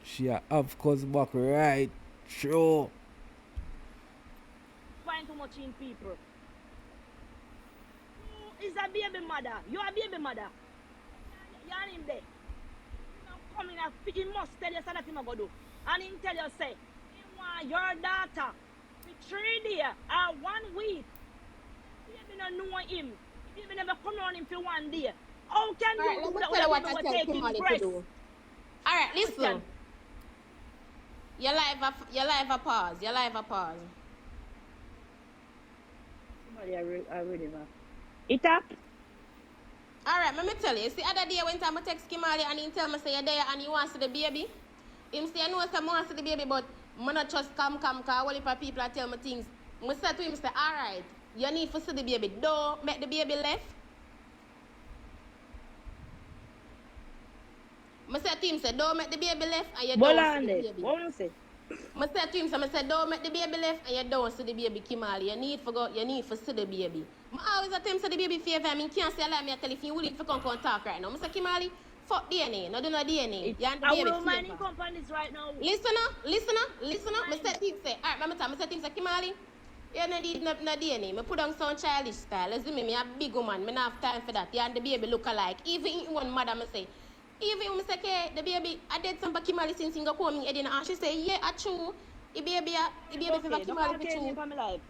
She a have cause back right through. Find too much in people. You is a baby mother. You a baby mother. You and him there. He now come in and he must tell you so that him a go do. And he tell you say, he want your daughter for 3 days or 1 week. Baby don't know him. Baby never come on him for 1 day. How can Alright, you let do me that tell you when what you I know tell taking Kimali to breast? do. Alright, listen. Your live a pause. Your live a pause. Somebody already back. It up? Alright, let me tell you. See, other day when I text Kimali and he tell me say you're there and you want to see the baby. Him say, I know I want to see the baby, but I not just come, cause all the people tell me things. I said to him, say, alright, you need to see the baby. Don't make the baby left. I said to him, say, don't make the baby left and you don't see the baby. What you say? I said to him, I said, don't make the baby left and you don't see the baby, Kimali. You need to see the baby. I always tell him, say the baby favor, I can't say a lie, I tell if you willing to come and talk right now. I said, Kimali, fuck DNA, no do no DNA. You and the I baby will mining favor. companies right now. Listen up. I said to him, say, alright, remember time, I said to him, say, Kimali, you no need no DNA. I put on some childish style. Let's me a big woman, I don't have time for that. You and the baby look alike. Even in one mother, I say, even when I say, okay, the baby, I did some Kimali since he got home in and she say, yeah, I true. The baby for Kimali for true.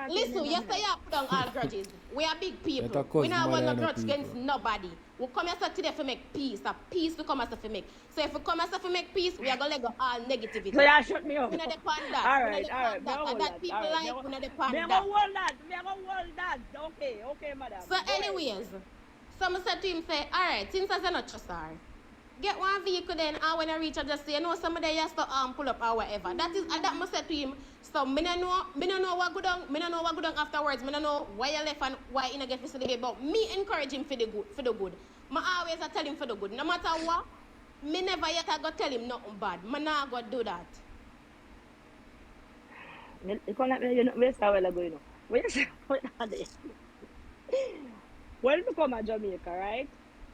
Listen, you say you put on all grudges. We are big people. We not want no grudge against nobody. We come here today to make peace. A peace we come here to make. So if we come here to make peace, we are gonna let go all negativity. So you shut me up. We not depend that. Alright. And that people like, we not depend Me that. hold that. Okay, madam. So anyways, some said to him, say, alright, since I not trust her, get one vehicle then, and when I reach, I just say, you know, somebody has to pull up or whatever. That is, that must say to him. So, me no know what good on afterwards. Me no know why you left and why you not get to see the baby. But me encourage him for the good. I always tell him for the good. No matter what, me never yet I go tell him nothing bad. Me not go do that. You can't let me, you know, where's how well I go, you know. When we come to Jamaica, right?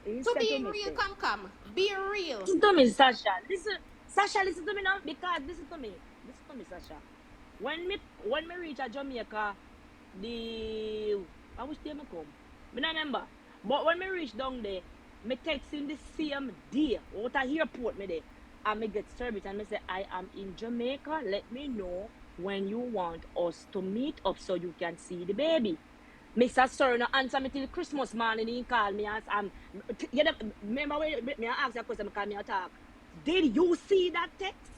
To be real, come. Be real. Listen to me, Sasha. Listen to me now. Because listen to me, Sasha. When me reach Jamaica, I wish they me come. Me not remember. But when me reach down there, me text him the same day. Out of airport me there. And me get service and me say, I am in Jamaica. Let me know when you want us to meet up so you can see the baby. Mr. Sir no answer me till Christmas morning. He called me and you know, remember when me ask you a question, because me talk. Did you see that text?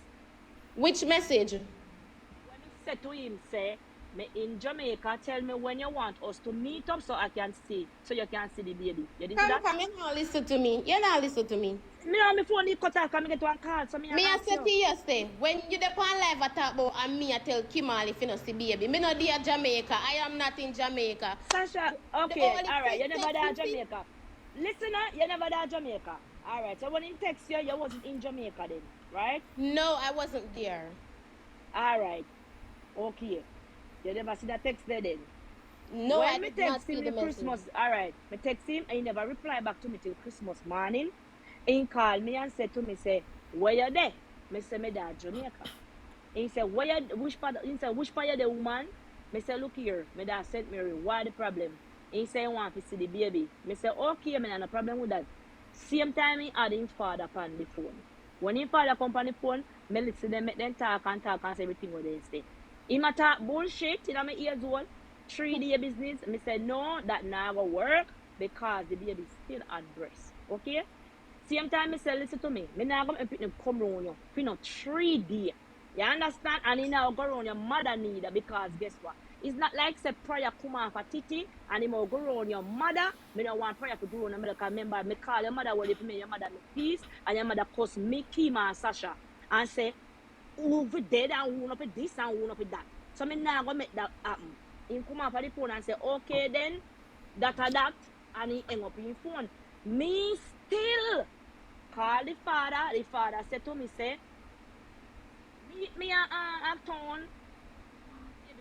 Which message? When me said to him, say, me in Jamaica, tell me when you want us to meet up so I can see, so you can see the baby. You didn't see that? Come, you not listen to me. You not listen to me. Me on my phone, he cut off, and me get one call, so me I said to you yesterday, when you dey on live I talk about and me I tell Kimali if you not see baby. Me not there Jamaica. I am not in Jamaica. Sasha, okay, alright, you never there Jamaica. Listen, you never there Jamaica. Alright, so when he text you, you wasn't in Jamaica then, right? No, I wasn't there. Alright, okay. You never see that text there then? No, when I me did not text see him the Christmas, message. alright, me text him and he never reply back to me till Christmas morning. He called me and said to me, say, where you there? Me say, me there Jamaica. He said, which part you the woman? Me say, look here, me there St. Mary, why the problem? He say, he want to see the baby. Me say, okay, me no problem with that. Same time he had his father on the phone. When him father come on the phone, me listen them, make them talk and say everything what they say. Him a talk bullshit in my ears all. 3D business. Me say no, that now go work because the baby still at breast. Okay? Same time me say listen to me. Me now go pick them come round you. For no 3D. You understand? And he now go around your mother neither because guess what? It's not like say prayer come off a titty and him will go around your mother. Me don't want prayer to go around your mother because remember me call your mother well for me, your mother me peace and your mother cuss me, Kima and Sasha and say who for dead and who not for this and who not for that. So me now go make that happen. Him come off of the phone and say okay then that and he hang up his phone. Me still call the father. The father said to me say meet me at town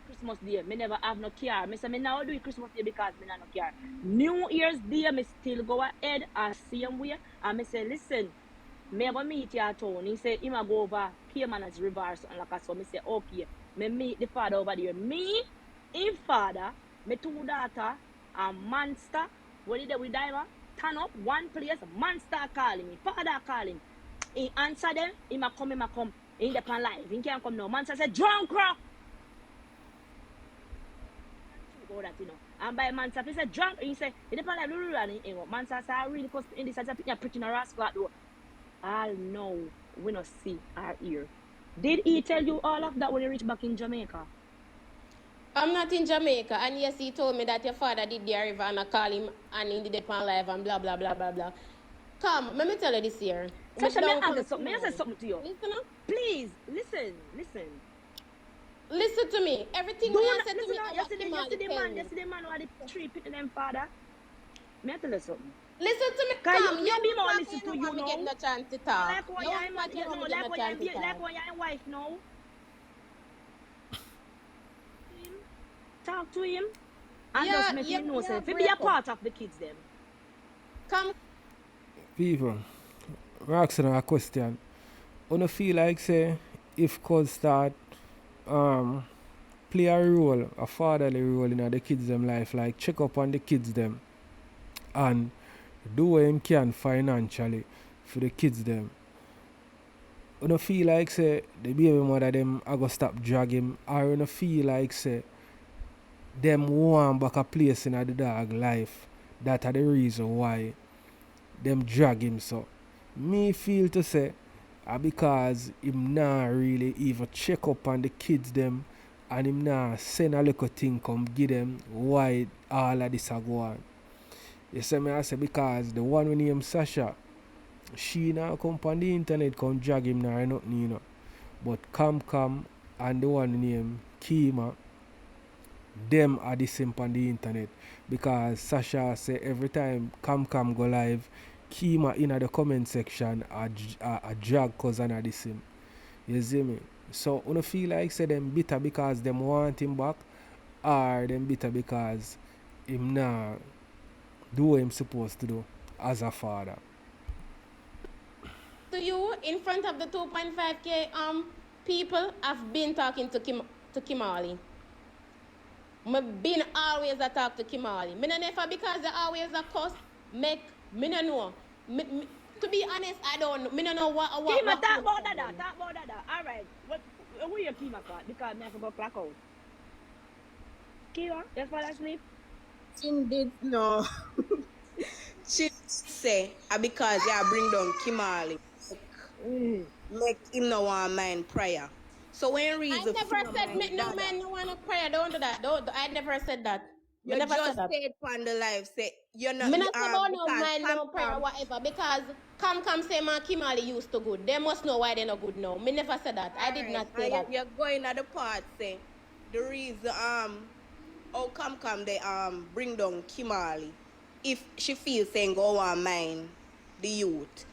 Christmas Day. Me never have no car. Me say me now do it Christmas Day because me not no car. New Year's Day me still go ahead and same way. And me say listen, me go meet you at town. He say he ma go over Cayman's River or something like that. So me say okay. Me meet the father over there. Me, him father, me two daughter and Monster. What did they with diver? Turn up one place. Monster calling me. Father calling. He answer them. He ma come. He in the pan live. He can't come now. Monster say drunk rock. That, you know. And by Mansa, he said drunk, he said, in the plan like Mansa said, I really cause in this, I said, you're preaching a rascal at door. I'll know, we not see our ear. Did he tell you all of that when you reach back in Jamaica? I'm not in Jamaica, and yes, he told me that your father did the river and I call him and he did it on live and blah blah blah blah blah. Come, let me tell you this here. Sasha, may I say something to you? Listen up. Please, listen. Listen to me. Everything you said to me yesterday man who had the tree picking them father. May I tell you something? Listen to me. Come, you be more listen to you now. Get no chance to talk. Like what your wife now. Talk to him. And just make him know say be a part of the kids them. Come. People, we're asking a question. You feel like say if cause start play a role, a fatherly role in the kids them life, like check up on the kids them and do what him can financially for the kids them. You don't feel like say the baby mother them I go stop drag him, or you don't feel like say them want back a place in the dog life. That are the reason why them drag him so. Me feel to say because him nah really even check up on the kids them and him nah send a little thing come give them why all of this a go on. You see me I say because the one with name Sasha, she now come on the internet come drag him now nothing you know. But come and the one name Kima, them are the same on the internet because Sasha say every time come go live Kima in the comment section a drag cousin of the same. You see me? So you don't feel like say them bitter because them want him back or them bitter because him nah do what him supposed to do as a father. To you in front of the 2.5k people I've been talking to Kimali. I've been always a talk to Kimali. Me never because they always a cuss make me no know. To be honest, I don't know. Me no know what Kima, talk about that. All right. Who you Kima for? Because me have to go clock out. Kima, your father sleep? Indeed, no. She say because you bring down Kimali. Make him no want mind prayer. So when reason I never said make no man no want no prayer. Don't do that. I never said that. You never just said that. said on the live say you're not. Me not about no man no prayer whatever because come say man Kimali used to good. They must know why they not good now. Me never said that. I did not say that. You're going at the part say the reason oh come they bring down Kimali if she feels saying go on mind the youth.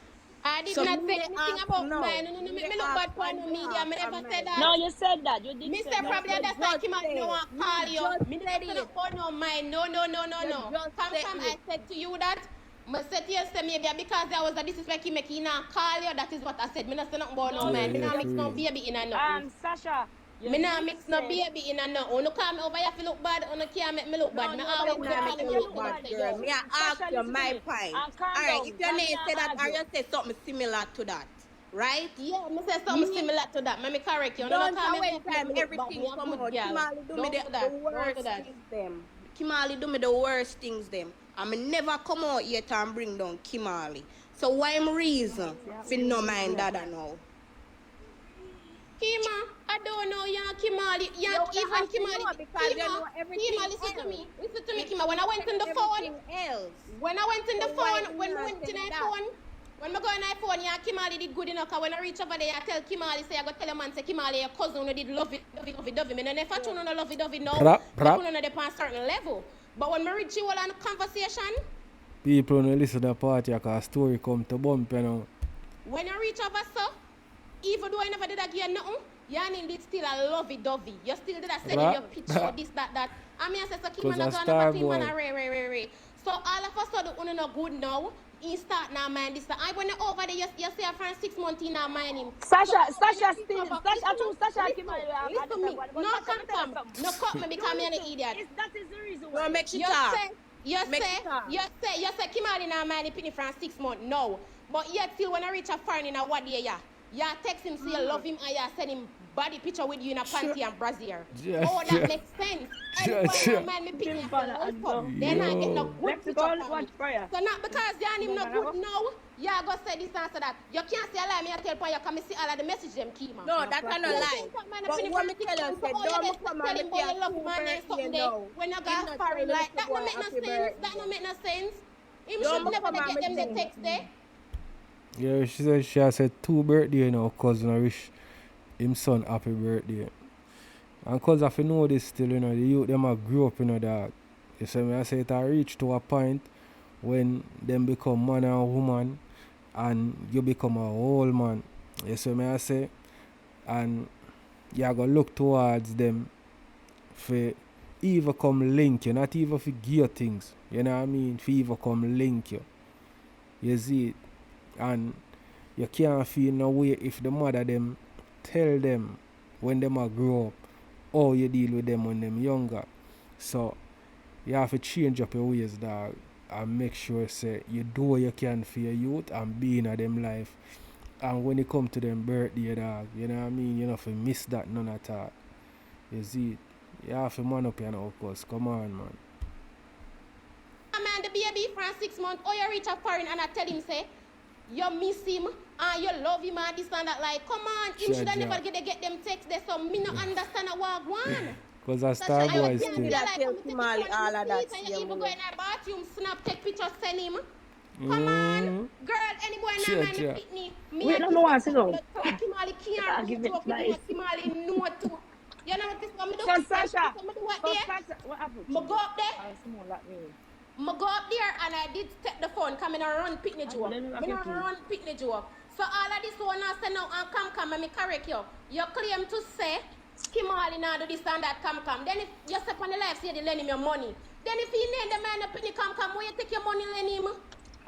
I did not say anything about mine. No, me look bad for no media. Me never said that. No, you said that. You did say that. Mr. Probably understand Kimali no want call you. Me never said about no mine. No. Come I said to you that. I said to you say maybe because there was a disrespect he make not call you. That is what I said. Me not say nothing about no man. Me not mix no baby in a nothing. Sasha. Me not mix no baby in a no. You call me over here to look bad. You can't make me look bad. Me always make you look bad, girl. Me ask you my point. Alright, if your name say that or you say something similar to that. right? Yeah, me say something similar to that. Let me correct you. No, Don't call me when make me time look bad. everything Me a come good out. girl. Kimali do me Don't do the that. Don't do worst that. things them. Kimali do me the worst things them. I me never come out yet and bring down Kimali. So why am reason for no mind that I know? Kima, I don't know Yan Kimali. You Yan would even have to know Kimali. because you know Kima, everything listen to else. me. Listen to me, You Kima. When I went in the phone, everything else. when I went in the So why phone, him when I not went tell in you the that? phone, when I go in the phone, yeah, Kimali did good enough. Cause when I reach over there, I tell Kimali, say I go tell a man, say Kimali, your cousin who did love it, love it, love it, love it. Me no never tune on love it, love it now. Prap, Make prap. you know they on a certain level. But when I reach you all on conversation, People no listen to the party because story come to bump, you know. when I reach over, so even though I never did again nothing, you need still a lovey-dovey. You still did a send in your picture, this, that. I mean, I said, so keep on Because a go star another thing, man, boy. re. So all of a sudden, you no good now. He start now mind this. I went over there, you say for 6 months, he now mind him. Sasha Listen, Sasha Kim listen to me. No confirm. No cut me because me an idiot. That is the reason No, why. make she You talk. say, you Make say, she talk. you say, Kimali now mind pinny from 6 months. No. But yet still when I reach a foreign in a what day, yeah. You text him, say you love him, and you send him body picture with you in a panty and brassiere. Yeah, Oh, yeah. that makes sense. And Yeah, boy yeah. now mind me pick me up Father life and up. go. Then I get no Yo. good picture Lexical, from watch me. prayer. So not because you and him no good now, you go say this and say that. You can't say a lie, me I tell point you come see all of the message them, Kima. No, that's not a lie. But what me tell you, say, don't come and make your love two man and birthday something there now. when you Him got not tell foreign the like little that boy no make no happy sense. That birthday. no make no sense. Him Don't should never come and get them the make text there. Yeah, she said she has said 2 birthday now, cousin I wish him son happy birthday. And cause if you know this still, you know, the youth them a grow up, you know, that. You see me, I say it a reach to a point when them become man and woman and you become a whole man. You see me, I say, and you go look towards them for even come link you, not even for give you things. You know what I mean? For even come link you. You see it? And you can't feel no way if the mother them tell them when them a grow up how you deal with them when them younger. So you have to change up your ways, dog, and make sure say you do what you can for your youth and be in a them life. And when it come to them birthday, dog, you know what I mean? You don't have to miss that none at all. You see it? You have to man up your now, cause come on, man. Man, the baby from 6 months, or you reach a foreign and I tell him say, you miss him and you love him and this and that. Like, come on, him should have never get them texts there. So me no understand what one. Cause a star boy you still. can't that like tell come take Kimali picture all on of the that street and you same even go way. in a bathroom, snap, take pictures, send him. Come on, girl, any boy now mind the Pitney. Me Wait, and no, I see no. Kimali can't Give do it joke with him, nice. Kimali know too. You know what this one me do? So Sasha, Me do what so there? Sasha, what happened? Me go up there. Someone like me. I go up there and I did take the phone, come in and run picnic joke. let me I back your key. run picnic joke. So all of this one I say now and come and me correct you. You claim to say Kimali now do this and that come. Then if you step on the life say they lend him your money. Then if he name the man the picnic come, where you take your money lend him?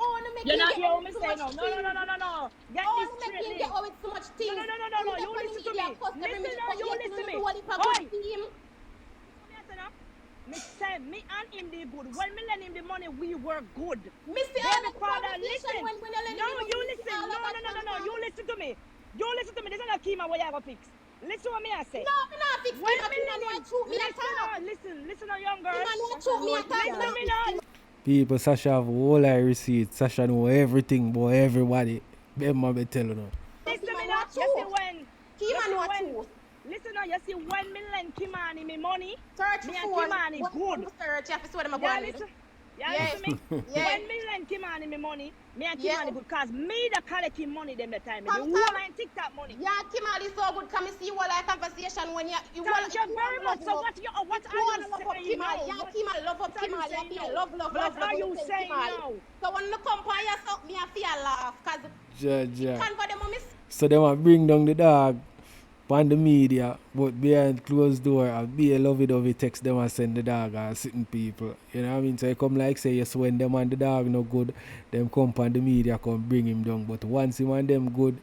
Oh, no make You're him not get hear away me with so say much no. things. No. Get Oh, this no make him straight. get away with so much things. No. You listen to me. Listen now, you listen to me. Oi! Me say me and him did good. When me lend him the money, we were good. Me see all Baby that father, conversation listen. when you lend No, him the you money, listen. all of that No. You listen to me. You listen to me. This is not Kima what you have to fix. Listen what me I say. No, me not fix When Kima. me Kima lend no him, shoot me at all. listen, young girl. Kima no shoot me at all. Listen me now. People, Sasha have whole eye receipts. Sasha know everything about everybody. Them be telling her. Listen me now. You see when. Kima no shoot. Listen now, you see when me lend Kimani me money, Search me for and phone. Kimani good. Search, you have to see what I'm Yeah, going with. listen. Yeah, Yes. listen me. Yes. When me lend Kimani me money, me and Yeah. Kimani good cause me the collect him money them the time. The Come, whole come. line TikTok money. Yeah, Kimali so good. Come and see what like conversation when you Thank you very much. So what are you saying now? Yeah, Kimali love up Kimali. Yeah, love. What are you saying now? So when you come by yourself, me I feel laugh cause Ja. can't for them miss. So they want bring down the dog on the media, but behind closed door, I'll be a lovey-dovey text them and send the dog and sitting people. You know what I mean? So you come like say, yes, when them and the dog no good, them come on the media, come bring him down. But once him and them good,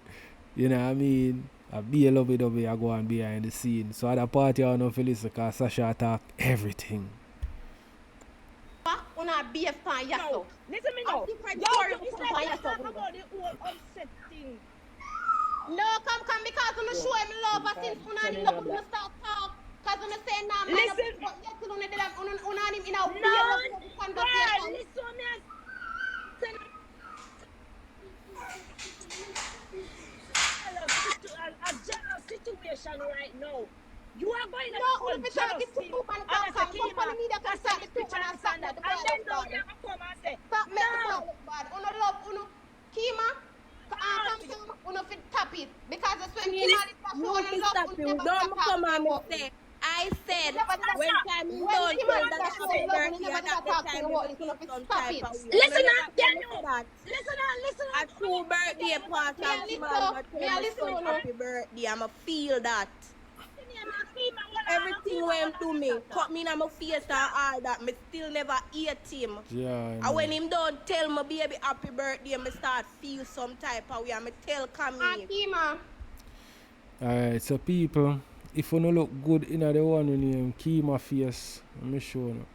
you know what I mean? I'll be a lovey-dovey, I go and behind the scene. So at the party, I don't know if you listen, because Sasha attack everything. Una BF pan yourself. Listen me now. Different Yo, story you upon said yourself. about the whole upset thing. No, come because you show him love and since you look when you start talk. Cause you say nah man Listen. but yet you don't him in a No, weird of girl, conversation. listen me. A jealous situation right now. You are going to No, call you be jealous talking to thing. two man And I say, come Kima, on the media come that's start this the two picture man and and this stop and that. that the And boy then look now bad. you have to come and say, Stop make the boy no. look bad. Uno love uno Kima come uno fit tap it because that's when Kima is You show uno can love stop uno it. never Don't stop come talking on me about me. say. I said when Sasha, time you When don't Kima tell is that show happy love uno birthday never and that never the talk to time you you about it. feel Uno fit some stop type it. of way. You listen never up, can can you? say that. Listen A true birthday party Me a and Kimali listen, ma me tell a me listen son uno. happy birthday. I'ma feel that. Everything when him do me, cut me in my face and all that, me still never hate him. Yeah, I And know. when him don't tell me baby happy birthday, me start feel some type of way. And me tell And Camille. Kima. Alright, so people, if you no look good in the one with name Kima face, let me show you.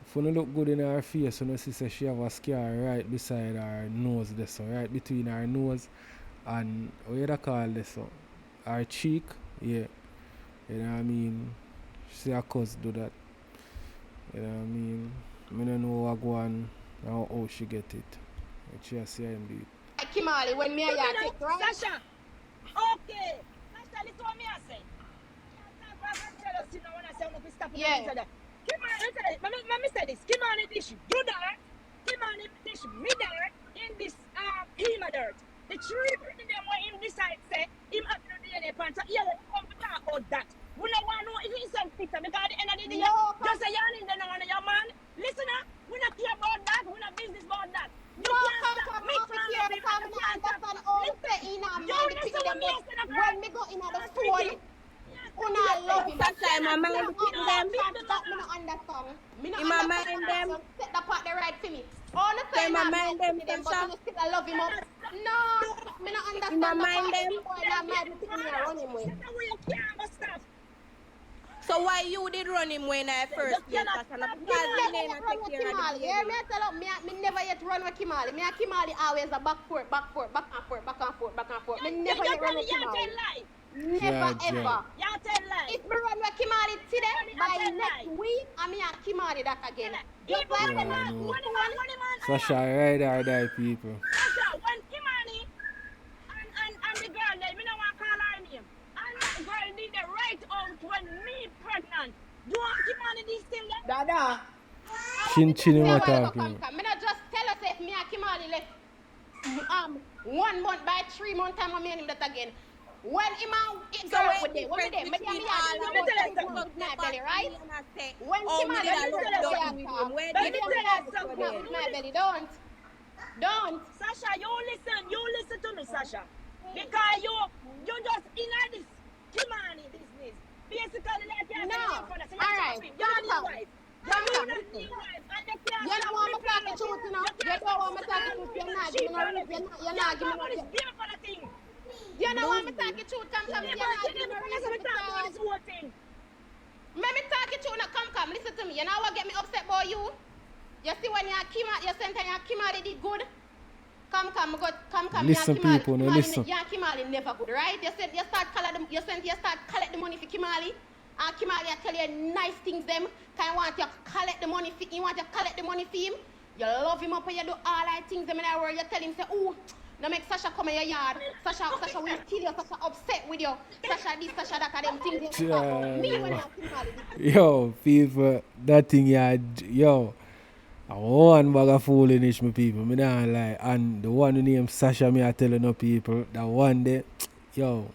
If you no look good in her face, you know see say she have a scar right beside her nose there, so right between her nose and what you call this so? Her cheek, yeah. You know what I mean? See her cuz do that. You know what I mean? I don't know what go on how she get it. But she has seen him do it. Kimali, when me and you take, right? Sasha, okay. Sasha, listen what me I say. Yeah. Let me say this. Kimani dish, you dirt. Kimani dish, me dirt in this Hema dirt. The three bring them where him decide say him have to DNA pants. Yeah, we come to talk about that. We don't want to know if it's some picture because at the end of the day, No, just say you're in there on your man. Listen up, we not care about that. We not business about that. You no, can't come, stop come, me off from it here loving because and I you can't stop. understand all the say in our You mind, the listen pity what them, me but say, girl. when me go in the phone, una love him. That's why my mind That pick them. me not understand. Me not In my understand. mind them. So set the part the right for me. All the Say time my I mind them, them, but Sasha. you still I love him up. No, me not In my understand the mind part. them. The boy not mad with me and run him with. So why you did run him when I first came, Sasha? Because Me he never never yet run take with care of the Kimali. Yeah, baby. me tell you, me never yet run with Kimali. Me and Kimali always a back forth, back and forth. Me never yet run with Kimali. Never ever. Y'all tell lie. If me run with Kimali today, by next week, I me and Kimali that again. Just like Yeah, when I I know. phone. Sasha, ride or die, people. Sasha, when Kimani and the girl, me no want to call her name. And that girl did the right out when me pregnant. You want Kimani this thing there? Dada. Chin chin him Say a where you talking. come. Me not just tell us if me and Kimali left 1 month by 3 month time, I mean him that again. When him and So girl what with them, when difference me between me all had of us about who 6 months suck with the my back belly, right? and I say, When oh, me Kimali did a and love girl done say with talk, him. Where me Let me them tell me you have to something. snap with my belly. Don't. Sasha, you listen to me, Sasha. Because you just in this Kimani business. Basically, like you No. say, for the All right. you're new wife. Come, You're listen. new wife. And you can't You don't stop want me me talking from truth, you know. You You can't don't stop want me talking truth. You're not sheep giving no on reason. everything. You're not giving no. This beer for the thing. You don't want me talking truth. Come. You You're not giving no reason never to talk about talk. this whole thing. Let me talk it to you now. Come. Listen to me. You know what get me upset about you? You see when you sent and Kimali did good? Come. Listen, people, no listen. Kimali never good, right? You start collect the money for Kimali. And Kimali I tell you nice things them. Can you want to collect the money for him? You love him up and you do all right things them in the world. You tell him say, ooh, no make Sasha come in your yard. Sasha will kill you. Sasha upset with you. Sasha this, Sasha that, and them things. Me when you Kimali. Yo, people, that thing, yeah, yo. I one bag of foolishness, my people. Me not lie. And the one who named Sasha, me I telling no people that one day, yo,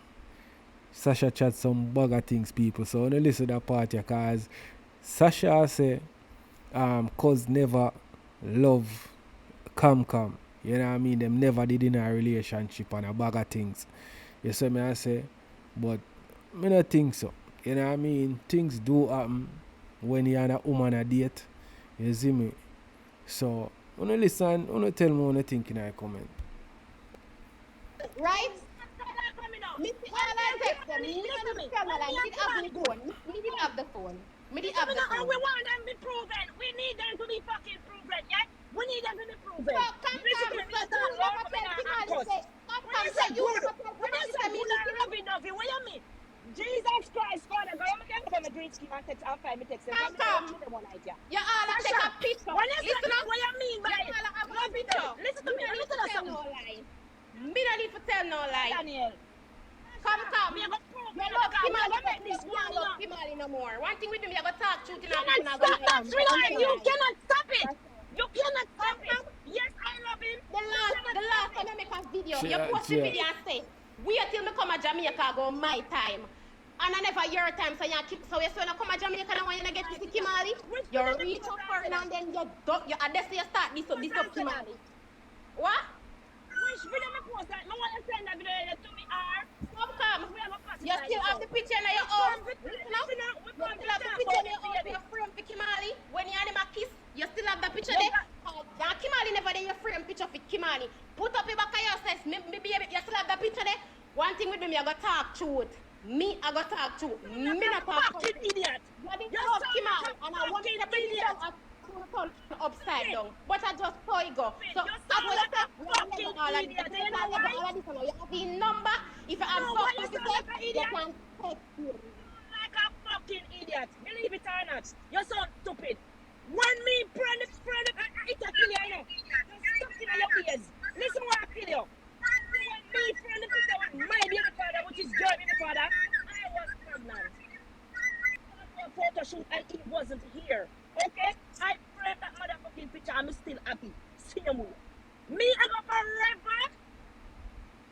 Sasha chat some bag of things, people. So when you listen to that part, because Sasha say, cause never love come. You know what I mean? Them never did in a relationship and a bag of things. You see me I say, but me not think so. You know what I mean? Things do happen when you and a woman a date. You see me? So, when you listen, when you tell me what you think in a comment. Right? Me see all I text them. Me didn't have the phone. Me didn't have the phone. Me didn't have the phone. We want them to be proven. We need them to be fucking proven, yeah? We need them to be proven. So come, you never tell Kimali say Jesus Christ, Father, go on again for my green scheme and text and find me text. Come, come. You all take a picture. When you Listen say up. what you mean by You all have a picture. listen to me, Me let me no tell you need to tell something. no lie. Me no need to tell no lie. Daniel. Come, come. Me You go prove me love because we Kimali, gonna make this you one. don't love Kimali no more. One thing we do, me I go talk truth in You our people cannot now go stop that, lie. sweetheart. You cannot stop it. That's all. You cannot stop Come, it. come. Yes, I love him. The last time I make a video, you Yeah, post the yeah. video and say, wait till me come to Jamaica go my time. And I never your time, so you keep so you say when I come to Jamaica and when you get to see Kimali, you reach out for it and then you that's you start this up Kimali. What? Which video me post that? No one send that video to me or Come. You still have the picture in your house. Listen up. You still have the picture in your house for your frame for Kimali. When you animal kiss, you still have the picture there. Now Kimali never there your frame picture for Kimali. Put up your back of your chest. Maybe you still have the picture there. One thing with me, I go talk truth. Me, I go talk truth. Me not talk fucking idiot. You love Kimali, and I want to bring it down at turn upside down. But I just saw it go. So as well as that, we have all of this. All of this, you have the number. If you have something to say, you can text me. Like a fucking idiot. Believe it or not. You're so stupid. When me friend, it's a kill you, you know. You're stuck in your ways. Listen what I kill you. When me friend, it's with my baby father, which is your baby father, I was pregnant. I was a photo shoot and he wasn't here. Okay? I framed that motherfucking picture. I'm still happy. See you move. Me, I go forever.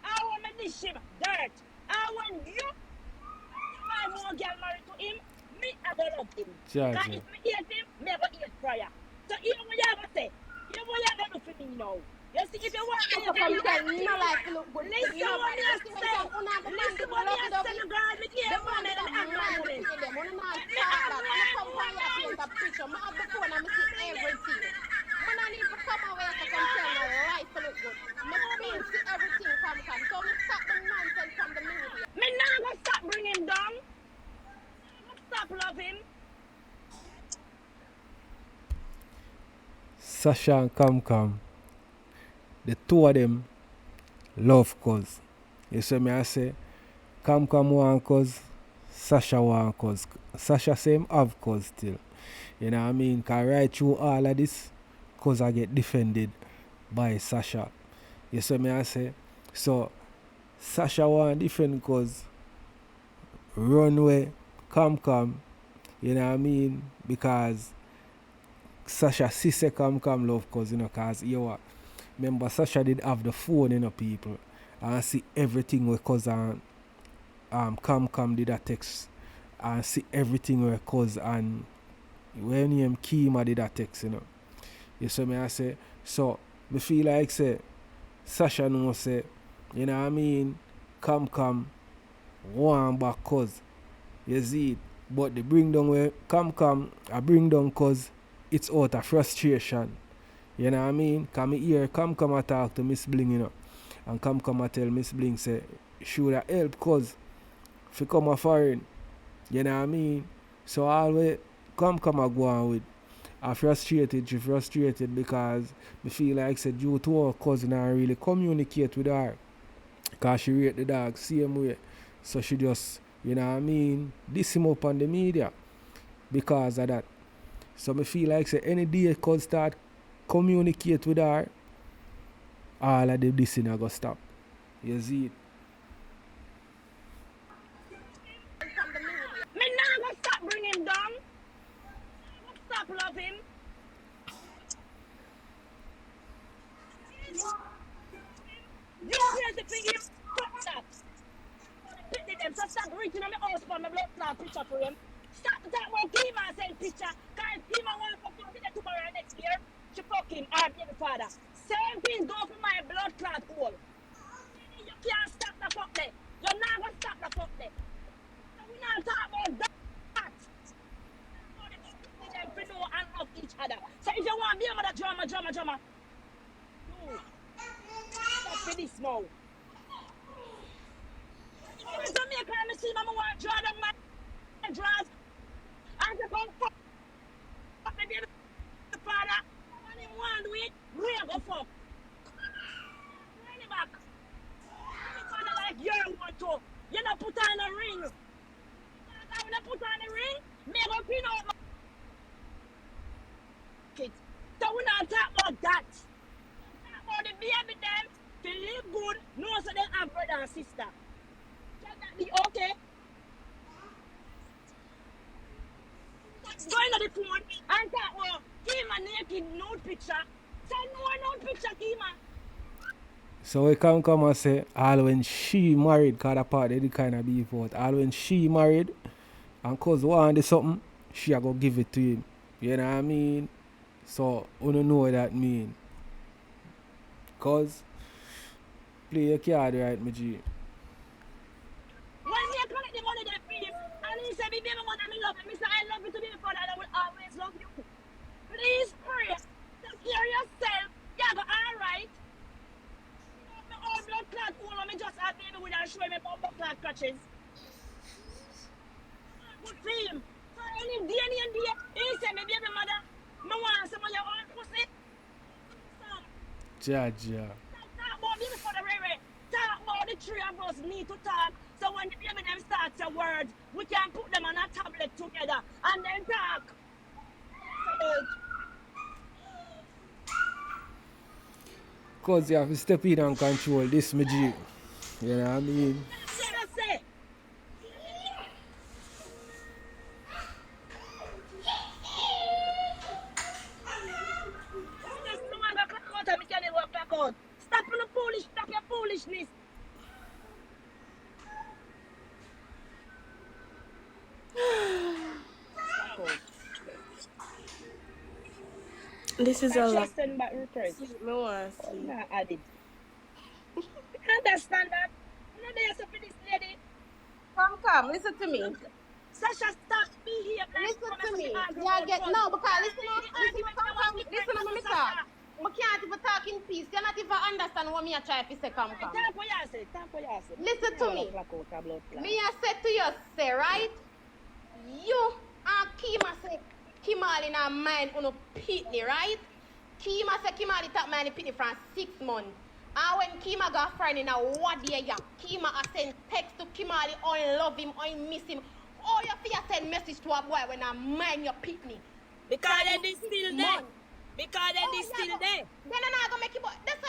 I want me this shit dirt. I want you. If I want girl married to him, me, I go love him. Charge Because him. if me hate him, me, I go hate prior. So, you know what you have to say? You know what you have to do for me now? You see, if you want me to Come tell me no life to look good. listen what you say. Listen what you say, you girl. Me The care man for me, that I'm man not with woman. them, one man talk that. And I come by here paint a picture. I have the phone and I see everything. Man, I need to come away to come tell my life to look good. Me paint see everything come. So we stop the nonsense from the media. Me not gonna stop bring him down. Stop love him. Sasha and Kam, the two of them love cause. You see me I say, Kam want cause, Sasha want cause. Sasha same have cause still. You know what I mean? Cause right through all of this, cause I get defended by Sasha. You see me I say? So Sasha want defend cause runway, Kam, you know what I mean? Because Sasha see say Kam love cause, you know, cause you what? Remember Sasha did have the phone, you know, people. And see everything where cause and Kam did a text. And see everything where cause and when him Kima did a text, you know. You see me I say? So me feel like say Sasha know say, you know what I mean, Kam want back cause. You see it. But the bring down where Kam I bring down cause it's out of frustration. You know what I mean? Cause me hear Kam a talk to Miss Bling, you know. And Kam a tell Miss Bling say she would have help cause if you come a foreign. You know what I mean? So always Kam a go on with she frustrated because me feel like said due to her cousin I really communicate with her. Cause she rate the dog same way. So she just, you know what I mean, diss him up on the media because of that. So me feel like say any day could start communicate with her, all of the dissing are gonna stop. You see it? Me not gonna stop bring him down. Stop love him. You crazy for him. Stop that. Them, so stop reaching on my house for my blood clot picture for him. Stop that one Kima send picture. Cause Kima want to fuck him tomorrow next year. She fuck him, our baby father. Same thing go for my blood clot hole. You can't stop the fuck there. You're not gonna stop the fuck there. So we not talk about that. Them we know and love each other. So if you want me about drama. No. Stop for this now. When Jamaica and me see mama want draw them my draws. And they come fuck my baby father. And him want do it, we go fuck. Bring it back. My father like you want to. You not put go into the phone and talk about Kima naked nude picture. Send no nude picture, Kima. So we can come and say, all when she married, cause that part they did kind of beef out. All when she married, and cause one do something, she a go give it to him. You know what I mean? So, you don't know what that mean. Cause, play your card right, my G. When me collect the money they pay him, and he say, me baby mother, me love him. Me say, I love you to be before that I will always love you. Please pray. Take care of yourself. Yeah, but alright. My own blood clot all me just have baby with her showing me bumper clot crutches. Good for him. So any day, he say, me baby mother, me want some of your own pussy. Some. Jaja. Talk about me before the Ray. Talk about the three of us need to talk. So when the baby them start a word, we can put them on a tablet together and then talk. Cause you have to step in and control this, my G. You know what I mean? Say. Stop your foolishness. This is a lot. Send back request. Me want to sleep. Nah, added. Understand that? You know there's for this lady. Come, listen to me. Sasha, stop me here. Listen to me. Yeah, get no, because listen to me, talk. I can't even talk in peace. You not even understand what me I try to say. Come. Talk what you say. Listen to me. Me I said to you, say right. You and Kima say Kimali in her mind on a pitney, right? Kima say Kimali talk man pitney from 6 months. And when Kima got friend in a what day ya, Kima a send text to Kimali, I love him, I miss him. Oh, you feel send message to a boy when I mind your pitney. Because then they still there. Because then they still there. Then I'm not gonna make you boy. That's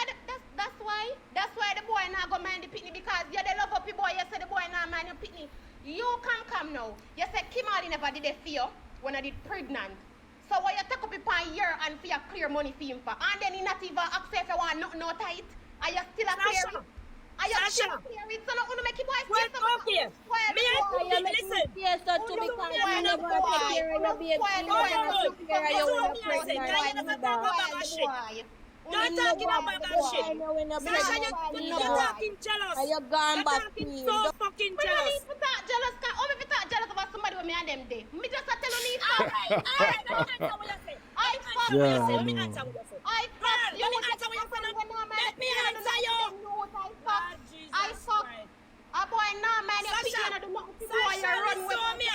why the boy not gonna mind the pitney, because you the love up your boy. You say the boy not mind your pitney. You come now. You say Kimali never did it for you when I did pregnant. So why you take up a year and for your clear money for him for? And then he not even accept if you want nothing no tight. Are you still a clear it? Are you still a clear it? So not gonna make you boy stay so much. Me I listen. Yes, so to me because you never take care of your baby. You never took care of your pregnant. Don't talking about that shit. Sasha, you're talking jealous. You're gone back to me. So fucking jealous. I don't need to talk jealous. Only if you talk jealous about somebody with me and them day. Me just tell you need. Alright, let me answer what you say. Let me answer what you say. Let me answer you. I fuck. A boy nah man, you pick and do nothing to do while you run with me.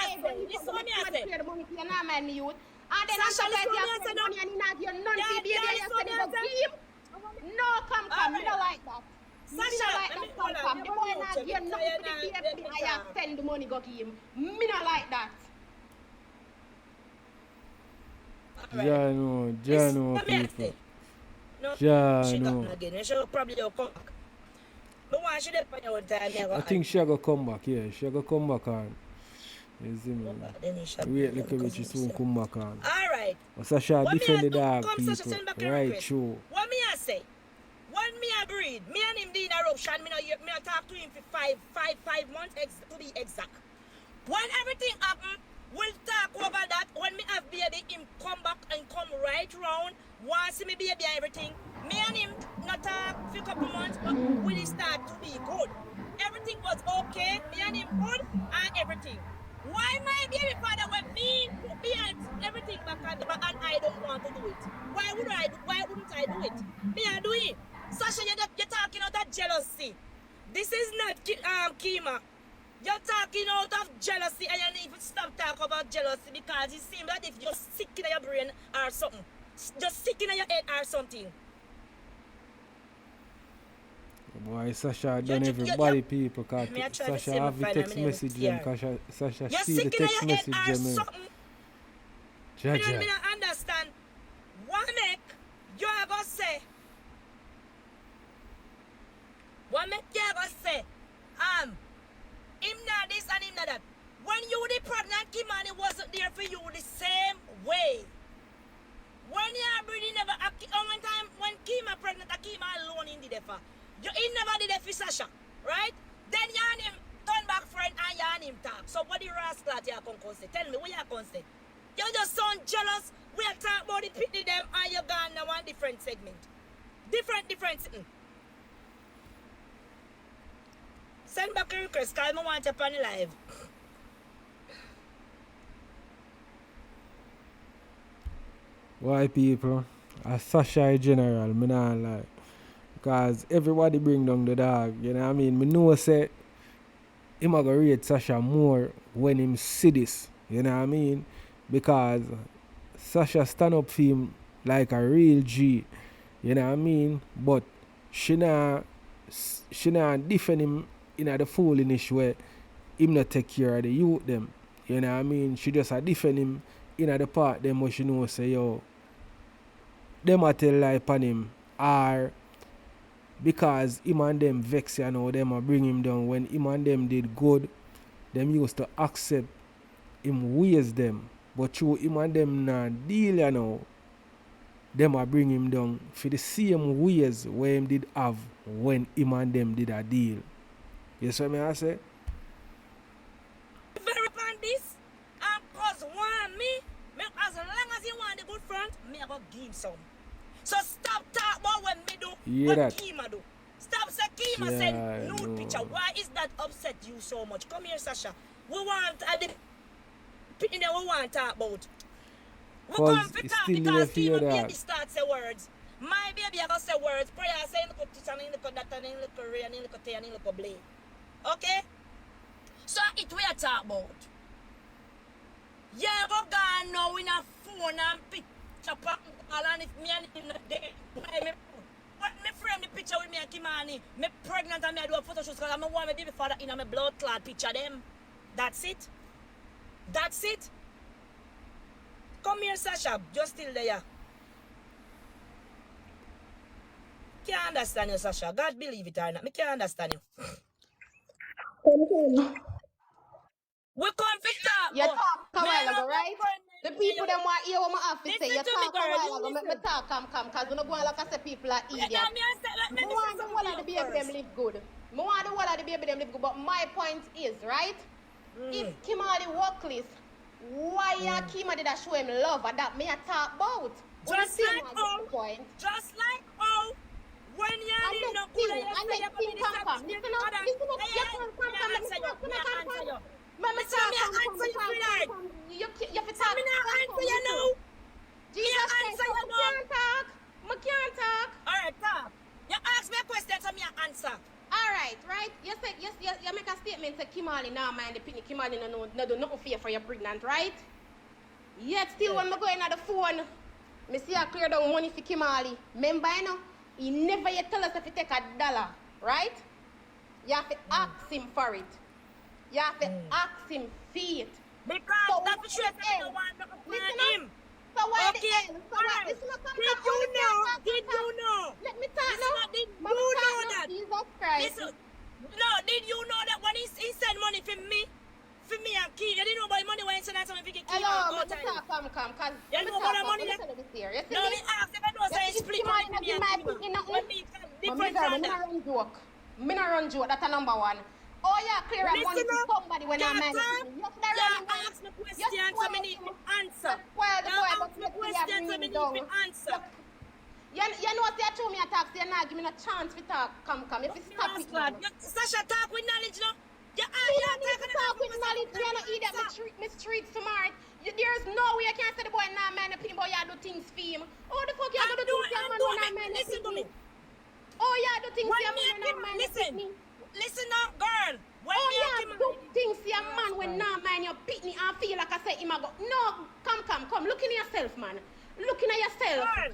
This is what me I say. You nah man me youth. And then after that you have to money and you not give none to baby and you say you give him. No, come, me don't like that. Me don't like that, come. The boy not give nothing to the baby and you send the money go give him. Me don't like that. Jano, people. Jano. She'll probably come back. But why should they pay your time? I think she'll go come back, yeah. She'll go come back on. You see me? Wait a little bit, she soon come back on. Alright. Sasha defend the dog, people. Right, true. What me I say? When me I breed, me and him did a eruption, me I talk to him for five months to be exact. When everything happen, we'll talk over that. When me have baby, him come back and come right round. Want see me baby and everything. Me and him not talk for a couple months, but we start to be good. Everything was okay. Me and him good and everything. Why my baby father with me put me and everything back on the back and I don't want to do it? Why wouldn't I do it? Me I do it. Sasha, you're talking out of jealousy. This is not Kima. You're talking out of jealousy and you need to stop talking about jealousy, because it seems that if you're sick in your brain or something, just sick in your head or something. Boy, Sasha done everybody people, because Sasha have the text message them, because Sasha see the text message them. Jaja. Me don't understand. What make you ever say? What make you ever say? Him not this and him not that. When you the pregnant Kimani wasn't there for you, the same the rascal you come say? Tell me, what you come say? You just sound jealous. We are talking about the pitney them and you gone now one different segment. Different. Send back a request, cause I want you on the live. Why people? As Sasha in general, me not like. Because everybody bring down the dog, you know what I mean? Me know say him a go rate Sasha more when him see this, you know what I mean? Because Sasha stand up for him like a real G, you know what I mean? But she not defend him in the foolish way him not take care of the youth them, you know what I mean? She just a defend him in the part them where she know say yo, them a tell lie upon him, or because him and them vex, you know, them a bring him down. When him and them did good, them used to accept him ways them. But through him and them not deal, you know, them a bring him down for the same ways where him did have when him and them did a deal. You see what I say? Very upon this, and cause one me, as long as you want the good front, me I go give him some. So stop talking about what me do, Yeah, what that. Kima do. Stop saying Kima Yeah, send nude no. picture. Why is that upset you so much? Come here, Sasha. We want the pitney that we want to talk about. We Cause come to it's talk still because there for Kima that. baby start say words. My baby I go say words. Prayer say look this and look that and look rain and look tea and look blame. Okay? So it we are talk about. Yeah, go gone now in a phone and picture pop and if me and him not there, what me frame the picture with me and Kimani, me pregnant and me do a photo shoot because I want my baby father in a my blood clot picture them. That's it. Come here, Sasha. Just still there. Can't understand you, Sasha. God believe it or not. Me can't understand you. We come to talk. You talk a while ago, right? The people them want hear what I have to say. You Listen to me, talk a girl. while You ago. Make me listen. talk, come. Because you know, go like I say, people are idiots. Let me I want the say whole of the baby them live good. I want the whole of the baby them live good. But my point is, right? If Kimali workless, why Kima did I show him love? And that me I talk about. Just like how when you're in the cool and you say you're going to listen up, you can't come. Listen, me answer you tonight. You have to So me not answer you now. Jesus answer you now. I can't talk. Alright, talk. You ask me a question, so me answer. Alright, right? You said you make a statement that Kimali now mind the pitney. Kimali no do nothing fear for you pregnant, right? Yet still when I go in at the phone, me see I clear down money for Kimali. Remember, you know, he never yet tell us if he take $1, right? You have to ask him for it. You have to ask him for it. Because So that's the truth that you want to Listen him. So why Okay. the end? So why? Listen up, Did you know? Let me talk Listen now. up, did Mama you talk know now. that? Jesus Christ. Listen. No, did you know that when he sent money for me and Key, you didn't know about the money when he sent that something for Key. Hello, let me talk, come. Cause You know about the money that? You see No, me? me ask if I know say he split money for me and Key. When me different from that. Me not run joke. That's a number one. Oh yeah, clear up money to somebody when I'm Can't managing. talk. You Ask me questions so me need to answer. Ask me questions so me need to answer. You know what they told me to talk, so you're not giving me a chance to talk. Come. If you stop it now. Sasha, talk with knowledge, no? You talk with knowledge, you know, eat me street smart. There's no way I can't say the boy nah man the pin boy you do things for him. Oh the fuck you do things for man when nah man listen to me. Oh yeah, do things for man when nah man listen now, girl. When do things for a man when nah man your pitney and feel like I say him a go. No, come. Look in yourself, man. Looking at yourself. Girl.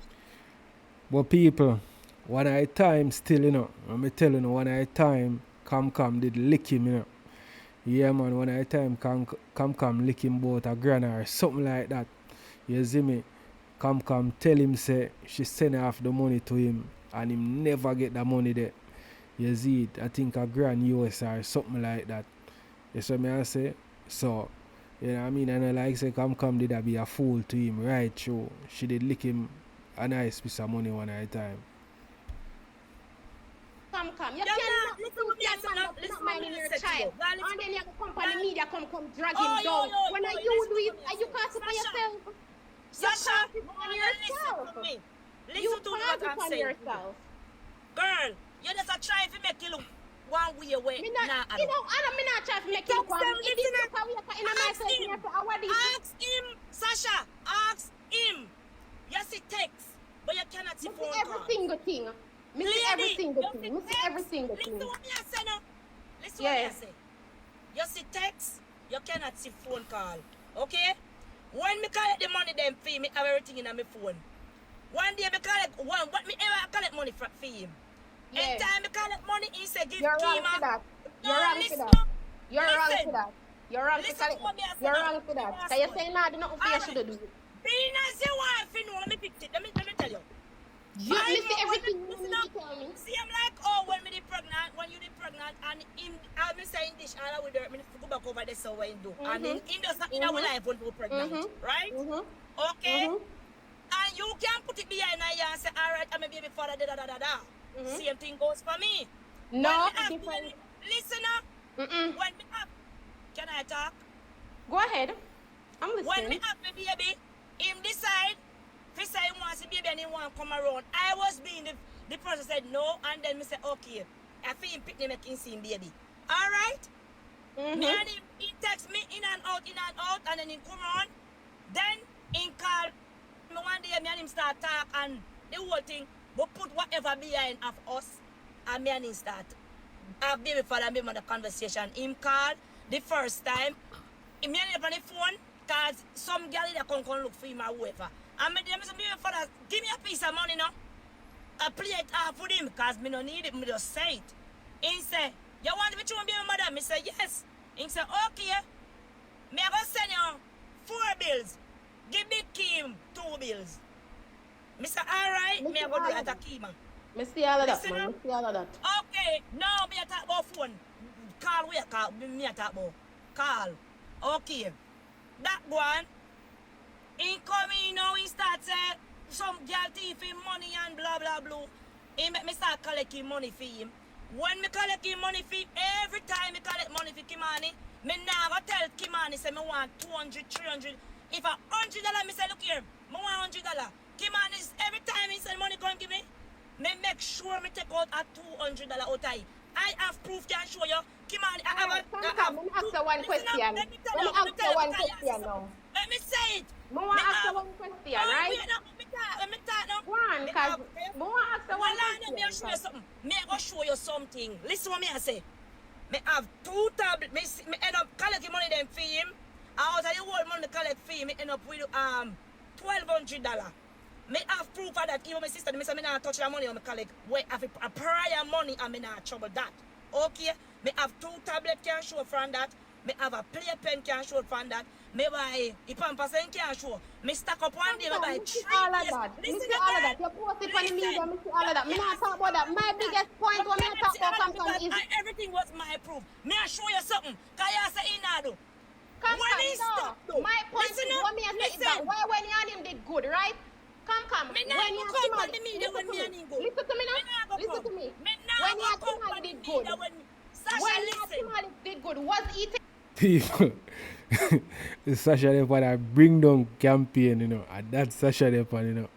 But people, one at a time still, you know, I'm telling you, one at a time, come did lick him, you know. Yeah, man, one at a time, come lick him both a grand or something like that. You see me? Come tell him, say, she send off the money to him, and him never get the money there. You see it? I think a grand US or something like that. You see me I say? So, you know what I mean? And I like say, come did I be a fool to him, right? True. She did lick him a nice piece of money one at a time. Come. You cannot listen to your man not minding your child. And then you come on the media, come come drag him down. When are you do it, are you cast it for yourself? Sasha, You cast it on yourself. listen to me. You Listen to cast what it I'm on saying. yourself. Girl, you just try to make you look one way away. Me not, you know, I'm not trying to make you look one. It didn't look how we are in myself. Ask him, Sasha. Ask him. Yes, it takes, but you cannot see phone every call. single thing. Me see every single thing. Me see every single Listen thing. to what I say now. Listen what I say. You see text, you cannot see phone call. Okay? When me collect the money them fee, me have everything in my phone. One day me collect one, but me ever collect money for him. Anytime me collect money, he say give You're wrong Kima. for that. No, You're wrong listen. for that. You're wrong Listen. for that. You're wrong for Listen to what me I say You're now. wrong for that. Listen. Can you say nah, do nothing for you should do. Being as your wife, you know, let me pick it. Let me tell you. You see everything you listen need up. to tell me. See, I'm like, oh, when me pregnant, when you did pregnant, and him, I've been saying this, and I will do it, me go back over there, so what he do. And he does not in our life when we're pregnant, right? Okay? And you can put it behind her and say, all right, I'm a baby father, da da da da da. Same thing goes for me. No, different. Listen up. When me have, can I talk? Go ahead. I'm listening. When me have my baby, him decide, if he say he wants a baby and he want to come around, I was being the person said no, and then me say, okay, I feel him pick me make him see him baby. All right? Me and him, he text me in and out, and then he come on. Then he call me one day, me and him start talk, and the whole thing, but put whatever behind of us, and me and him start have baby father and baby mother conversation. Him called the first time, me and him on the phone, because some girl that come look for him or whoever. And me say, baby father, give me a piece of money now. I play it off with him, because me don't need it, me just say it. He say, you want me to be my mother? Me say, yes. He say, okay. Me I go send you 4 bills. Give me Kim 2 bills. Me say, all right. Me I go do that to Kim. Me see all of that, man. Me see all of that. Okay. Now me I talk about phone. Call where call. Me I talk about. Call. Okay. That one. He come in now, he start say, some girl thief him money and blah blah blah. He make me start collecting money for him. When me collect him money for him, every time me collect money for Kimani, me never tell Kimani say me want 200, 300. If $100, me say look here, me want $100. Kimani every time he send money come give me make sure me take out a $200 out of it. I have proof can show you. Kimani, I have Let me ask you one question. Let me ask you one question now. Let me say it. I want to ask you one question, right? Let me talk now. One, because I want to ask you one question. Me I go show you something. Listen what me I say. Me have 2 tablets. Me end up collecting money them for him. Out of the whole money collect for him, me end up with $1,200. Me have proof of that. Even my sister, me say me not touch that money or me collect. Wait, have a prior money and me not trouble that. Okay? Me have 2 tablets can show from that. Me have a play pen can show from that. Me buy a pampers can show. Me stack up one day, me buy 3 all of that. Me see all of that. You post it on the media, me see all of that. Me not talk about that. My biggest point when I talk about Kamkam is everything was my proof. Me I show you something. Cause you say he not do. Kamkam, no. My point is what me I say is that why when you and him did good, right? Kamkam, Me when not you come on and the media when me and him go. listen to me now. Listen to me. Me When you not come and on the did media good. when When Sasha you listen. and did good, was he People, Sasha Depan I bring down campaign, you know, and that's Sasha Depan, you know.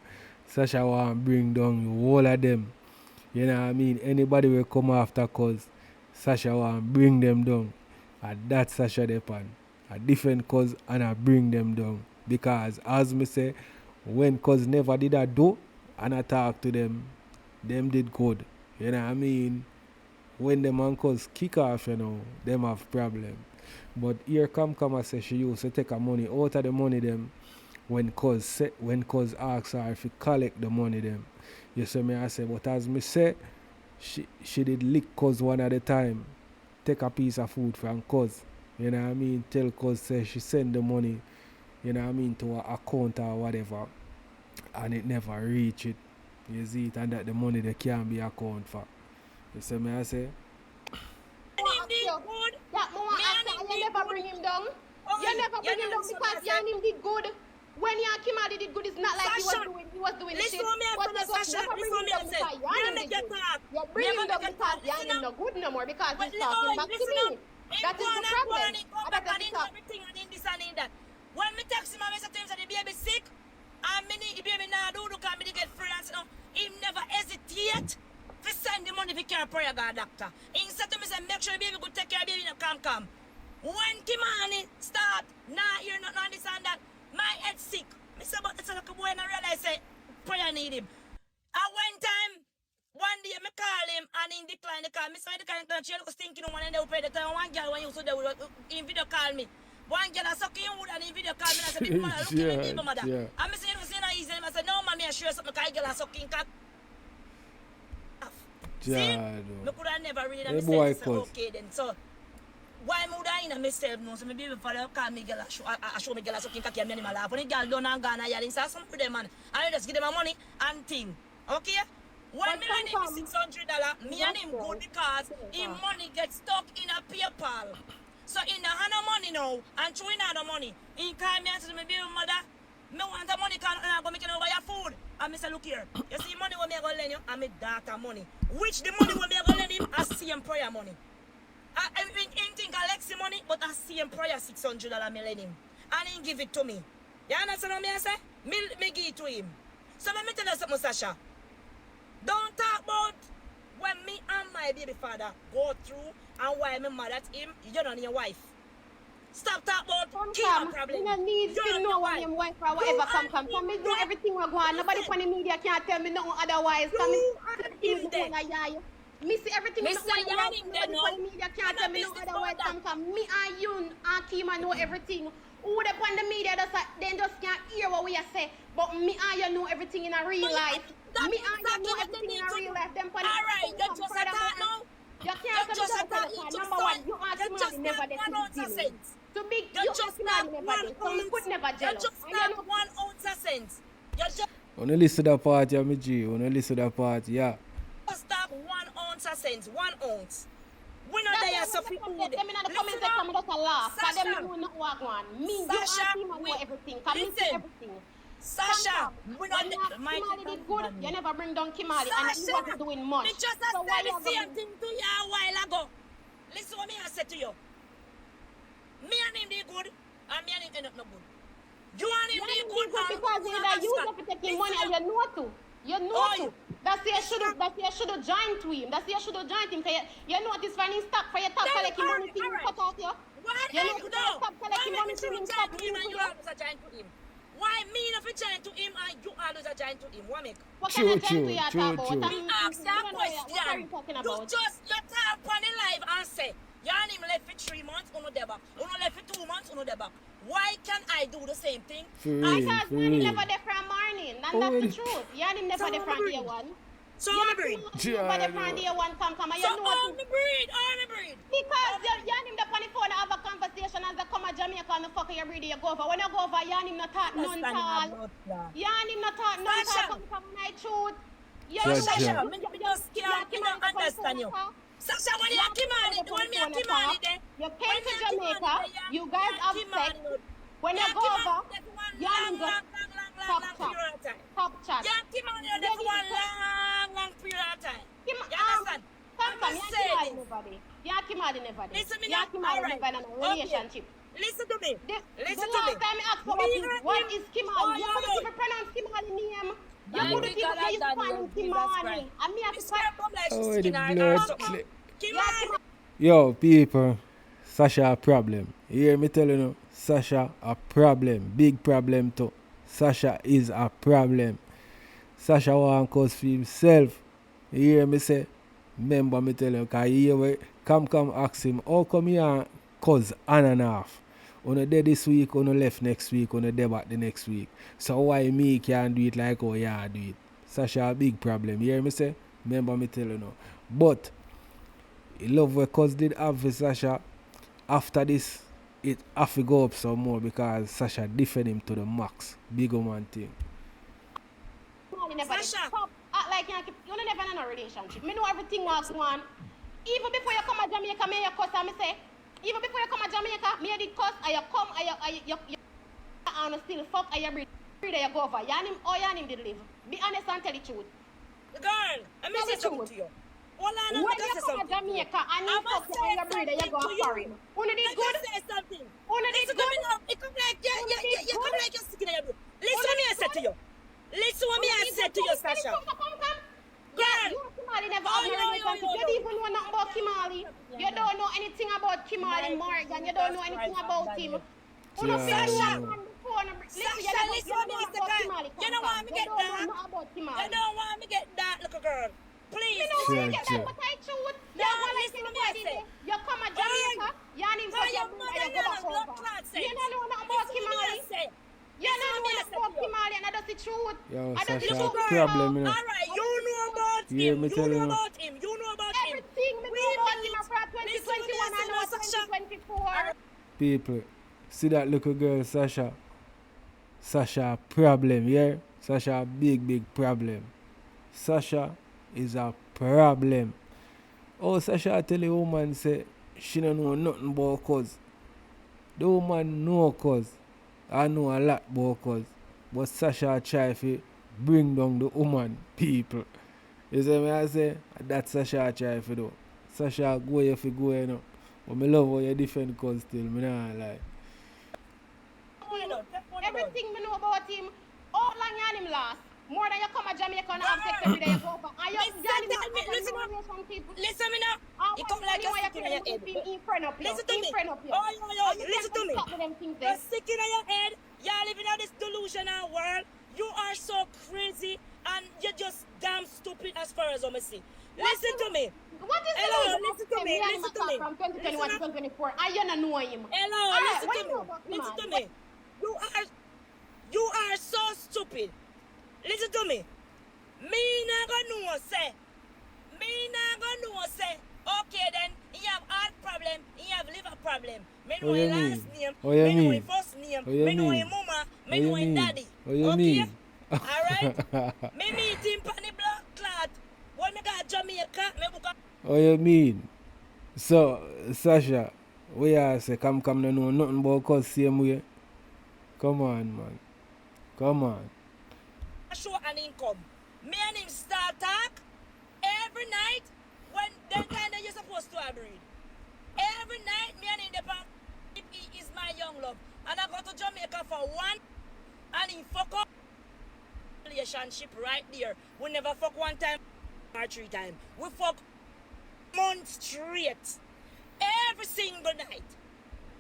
Sasha want to bring down the whole of them. You know what I mean? Anybody will come after cause Sasha want to bring them down. And that's Sasha Depan. A different cause and I bring them down. Because as me say, when cause never did I do and I talk to them did good. You know what I mean? When them uncles kick off, you know, them have problem. But here come and say she used to take her money out of the money them when cause asks her if you collect the money them. You see me I say, but as me say, she did lick cause one at a time. Take a piece of food from cause. You know what I mean? Tell cause say she send the money, you know what I mean, to her account or whatever. And it never reach it. You see it, and that the money they can't be account for. You see me I say? You never bring him down. You never bring him down because you and him did good. When you and Kimali did good, it's not like he was doing shit. But you never bring him down because you and him did good. You bring him down because you and him not good no more because he's talking back to me. That is the problem. And that is because do because me get freelance, you know. He never hesitate to send the money for care prayer God doctor. Instead of me say, make sure the baby could take care of the baby, no come. When Kimani start, nah, you're not on this and that, my head sick. Me say, but it's like a boy and I realize say, prayer need him. And one time, one day, me call him and he decline the call. Me say, the kind of she was thinking one and they will pay the time. One girl when you saw they would in video call me. One girl I suck you wood and in video call me and I say, big mother, look at me, big mother. And me say, you know, say not easy. And I say, no, mommy, I sure something because girl I sucking cat. See? Me could have never really done myself say, okay then. So, why would I in myself know? So, my baby father call me girl, I show me girl sucking cocky and me animal laugh. When the girl done and gone and yelling, so some for them man. And I just give them my money and thing. Okay? When me lend him $600, me and him good because his money gets stuck in a PayPal. So in the hand of money now, and chewing out the money, he call me and say to me, baby mother, me want the money because I'm going to make it over your food. And I say, look here, you see money what me going to lend you, and my daughter money. Which the money what me going to lend him, I see him prayer money. I think Alexi money, but I see him prayer $600 me lend him. And he give it to me. You understand what me I say? Me give it to him. So let me tell you something, Sasha. Don't talk about when me and my baby father go through and why me mad at him, you're not your wife. Stop talking about Kima problem. You don't need to know when your wife or whatever come. So me do everything we go on. Nobody from the media can't tell me nothing otherwise. Me see everything me say nobody from the media can't tell me nothing otherwise. Me and you and Kima know everything. Who the on the media they just can't hear what we say. But me and you know everything in a real life. Me and you know everything in a real life. Alright, you just a talk now. You can't number one, you ask me never the too big, you just not never did. So me could never jealous. You just not 1 ounce of sense. You just Wanna listen to that part, yeah, me G. Wanna listen to that part, yeah. Just stop 1 ounce of sense. 1 ounce. We know there are some people who them in the comment section, me just a laugh. Cause them know not walk one. Me, you ask him know everything. Cause me see everything. Sasha, we don't Kimali did good. You never bring down Kimali and you wasn't doing much. Me just so said the same thing to you a while ago. Listen what me I said to you. Me and him did good, and me and him end up not good. You and him did good because you use up to taking money and you know to. You know to. That's you should have joined to him. That's you should have joined him. You notice when he stop for your top collecting money to him cut off you. You know to stop collecting money to him stop him and you always a join to him. Why me not to join to him and you always a join to him? What make? What kind of join to you talk about? Me ask that question. What are you talking about? You just you tap on the live and say you and him left for 3 months, uno de back. Uno left for 2 months, uno de back. Why can't I do the same thing? Because you never there from morning, and that's the truth. You and him never there from day one. So I'm breed. You never there from day one come and you know I'm breed. Because you and him there on the phone have a conversation as they come to Jamaica and the fuck you breed you go over. When you go over, you and him not talk none tall. You and him not talk none tall come night truth. Sasha, me just can't understand you. Sasha, when you have Kimani, when me have Kimani there. You came to Jamaica, you guys have sex. When you go over, you and him just top chat. You have Kimani there for one long period of time. You understand? You have Kimani never there. Listen to me You have Kimani never in a relationship. Listen to me. Listen to me. The last time I asked what is Kimani, you couldn't even pronounce Kimani name. You couldn't even use Kimani. And me have to Oh, the blood clip. Yo, people, Sasha a problem. You hear me telling you? Sasha a problem. Big problem too. Sasha is a problem. Sasha want cause for himself. You hear me say? Remember me tell you, because you hear come ask him, how come you cause on and off? Uno there this week, uno left next week, uno there back the next week. So why me can't do it like how you do it? Sasha a big problem. You hear me say? Remember me tell you now. But I love what cause did have with Sasha. After this, it have to go up some more because Sasha defend him to the max. Big man thing. Sasha, like you never in a relationship. Me know everything was going. Even before you come to Jamaica, me you cuss and me say. Even before you come to Jamaica, me did cuss. And you come, and still fuck. And you breathe. You go over. You did live. Be honest and tell the truth. Girl, let me say something to you. When you come to Jamaica and you fuck your brother, you go foreign. Una did good? Una did good? You come like you're sticking in your bro. Listen what me I say to you. Listen what me him. Yeah, Uno say I one know. man before. Listen, you Sasha, don't listen know to me a about second. Kimali. You don't want me You get don't know that. nothing about You Kimali. don't want me get that, little girl. Please, Me know why you listen get to that, me. but I choose. No, You go like listen any to me boy I did say. it. You come to Oi, Jamaica, you and him call suck your your blood and mother you in go law back and blood over. clot You sense. don't know nothing about Listen to me I Kimali. say. You Listen don't to know me I nothing say to about you. Kimali, and that's the truth. Yo, That's the Sasha, Little truth. girl, problem, you know. alright, I you don't know know. about You hear him. me You tell know you? about him. You know about him. Everything me We know about him meet. from Listen to me I 2021 say and now, now Sasha. 2024. People, see that little girl, Sasha? Sasha, problem, yeah? Sasha, big problem. Sasha is a problem. Oh, Sasha, I tell the woman, say, she don't know nothing about cuz. The woman know cuz. I know a lot about cuz. But Sasha try to bring down the woman, people. You see me, I say, that's Sasha try to do. Sasha, go if you go, you know. But me love how you defend cuz still, me nah lie. Everything me know about him, all long and him last. More than you come to Jamaica and have sex Girl, every day you go back. And you Mister, y'all him not tell me, have a listen no up. relationship. Listen me now. And You one come day when like you you're want sick to in create your with head. him, he friend up you. Listen to He me. friend up you. Oh, yo, And you listen can't to me. stop with them things You're there. sick in your head. You're living in this delusional world. You are so crazy and you're just damn stupid as far as I'm see. Listen to me. What is the Hello, news about listen to him? me. Me and him Listen a to talk me. from Listen 2021 to up. 2024. And you don't know him. Hello, Alright, listen what to you me. know about him, Listen to man? me. You are so stupid. Listen to me. Me not gonna know say. Me not gonna know say. Okay then, he have heart problem, he have liver problem. Me know What you his mean? last name, What you me know mean? his first name, What you me know mean? his mama, What me you know his mean? daddy. What you Okay? mean? Alright? Me meet him on the blood clot. When me got Jamaica, me book a What you mean? So, Sasha, we are say, come, no know nothing about cuz same way. Come on, man. Come on. show and income. Me and him start talk every night when them time that you're supposed to agree. Every night, me and him depart. He is my young love. And I go to Jamaica for one and he fuck up relationship right there. We never fuck one time or 3 times. We fuck months straight. Every single night.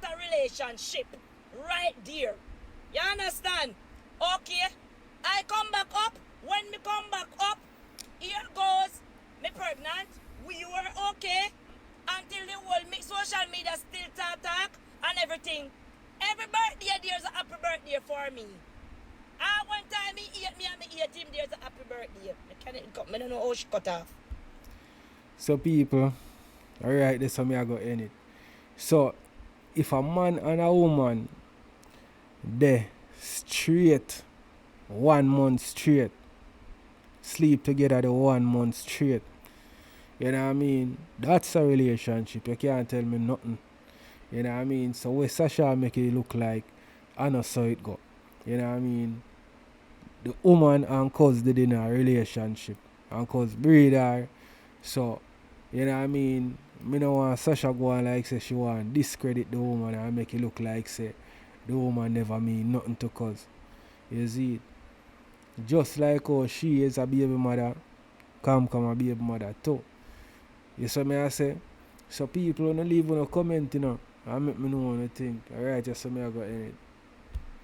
The relationship right there. You understand? Okay. I come back up. When me come back up, here goes me pregnant. We were okay until the whole social media still talk and everything. Every birthday there's a happy birthday for me. One time he ate me and me ate him, there's a happy birthday. I don't know how she cut off. So, people, alright, this is how I go end it. So, if a man and a woman, they straight, 1 month straight, sleep together the 1 month straight, you know what I mean? That's a relationship. You can't tell me nothing. You know what I mean? So where Sasha make it look like, I know so it go. You know what I mean? The woman and cuz did in a relationship. And cuz breed her. So, you know what I mean? Me no want Sasha go on like say she want discredit the woman and make it look like say the woman never mean nothing to cuz. You see it? Just like how she is a baby mother, come a baby mother too. You see me I say? So people wanna leave on a comment, you know, and make me know what you think. Alright, just so me I got in it.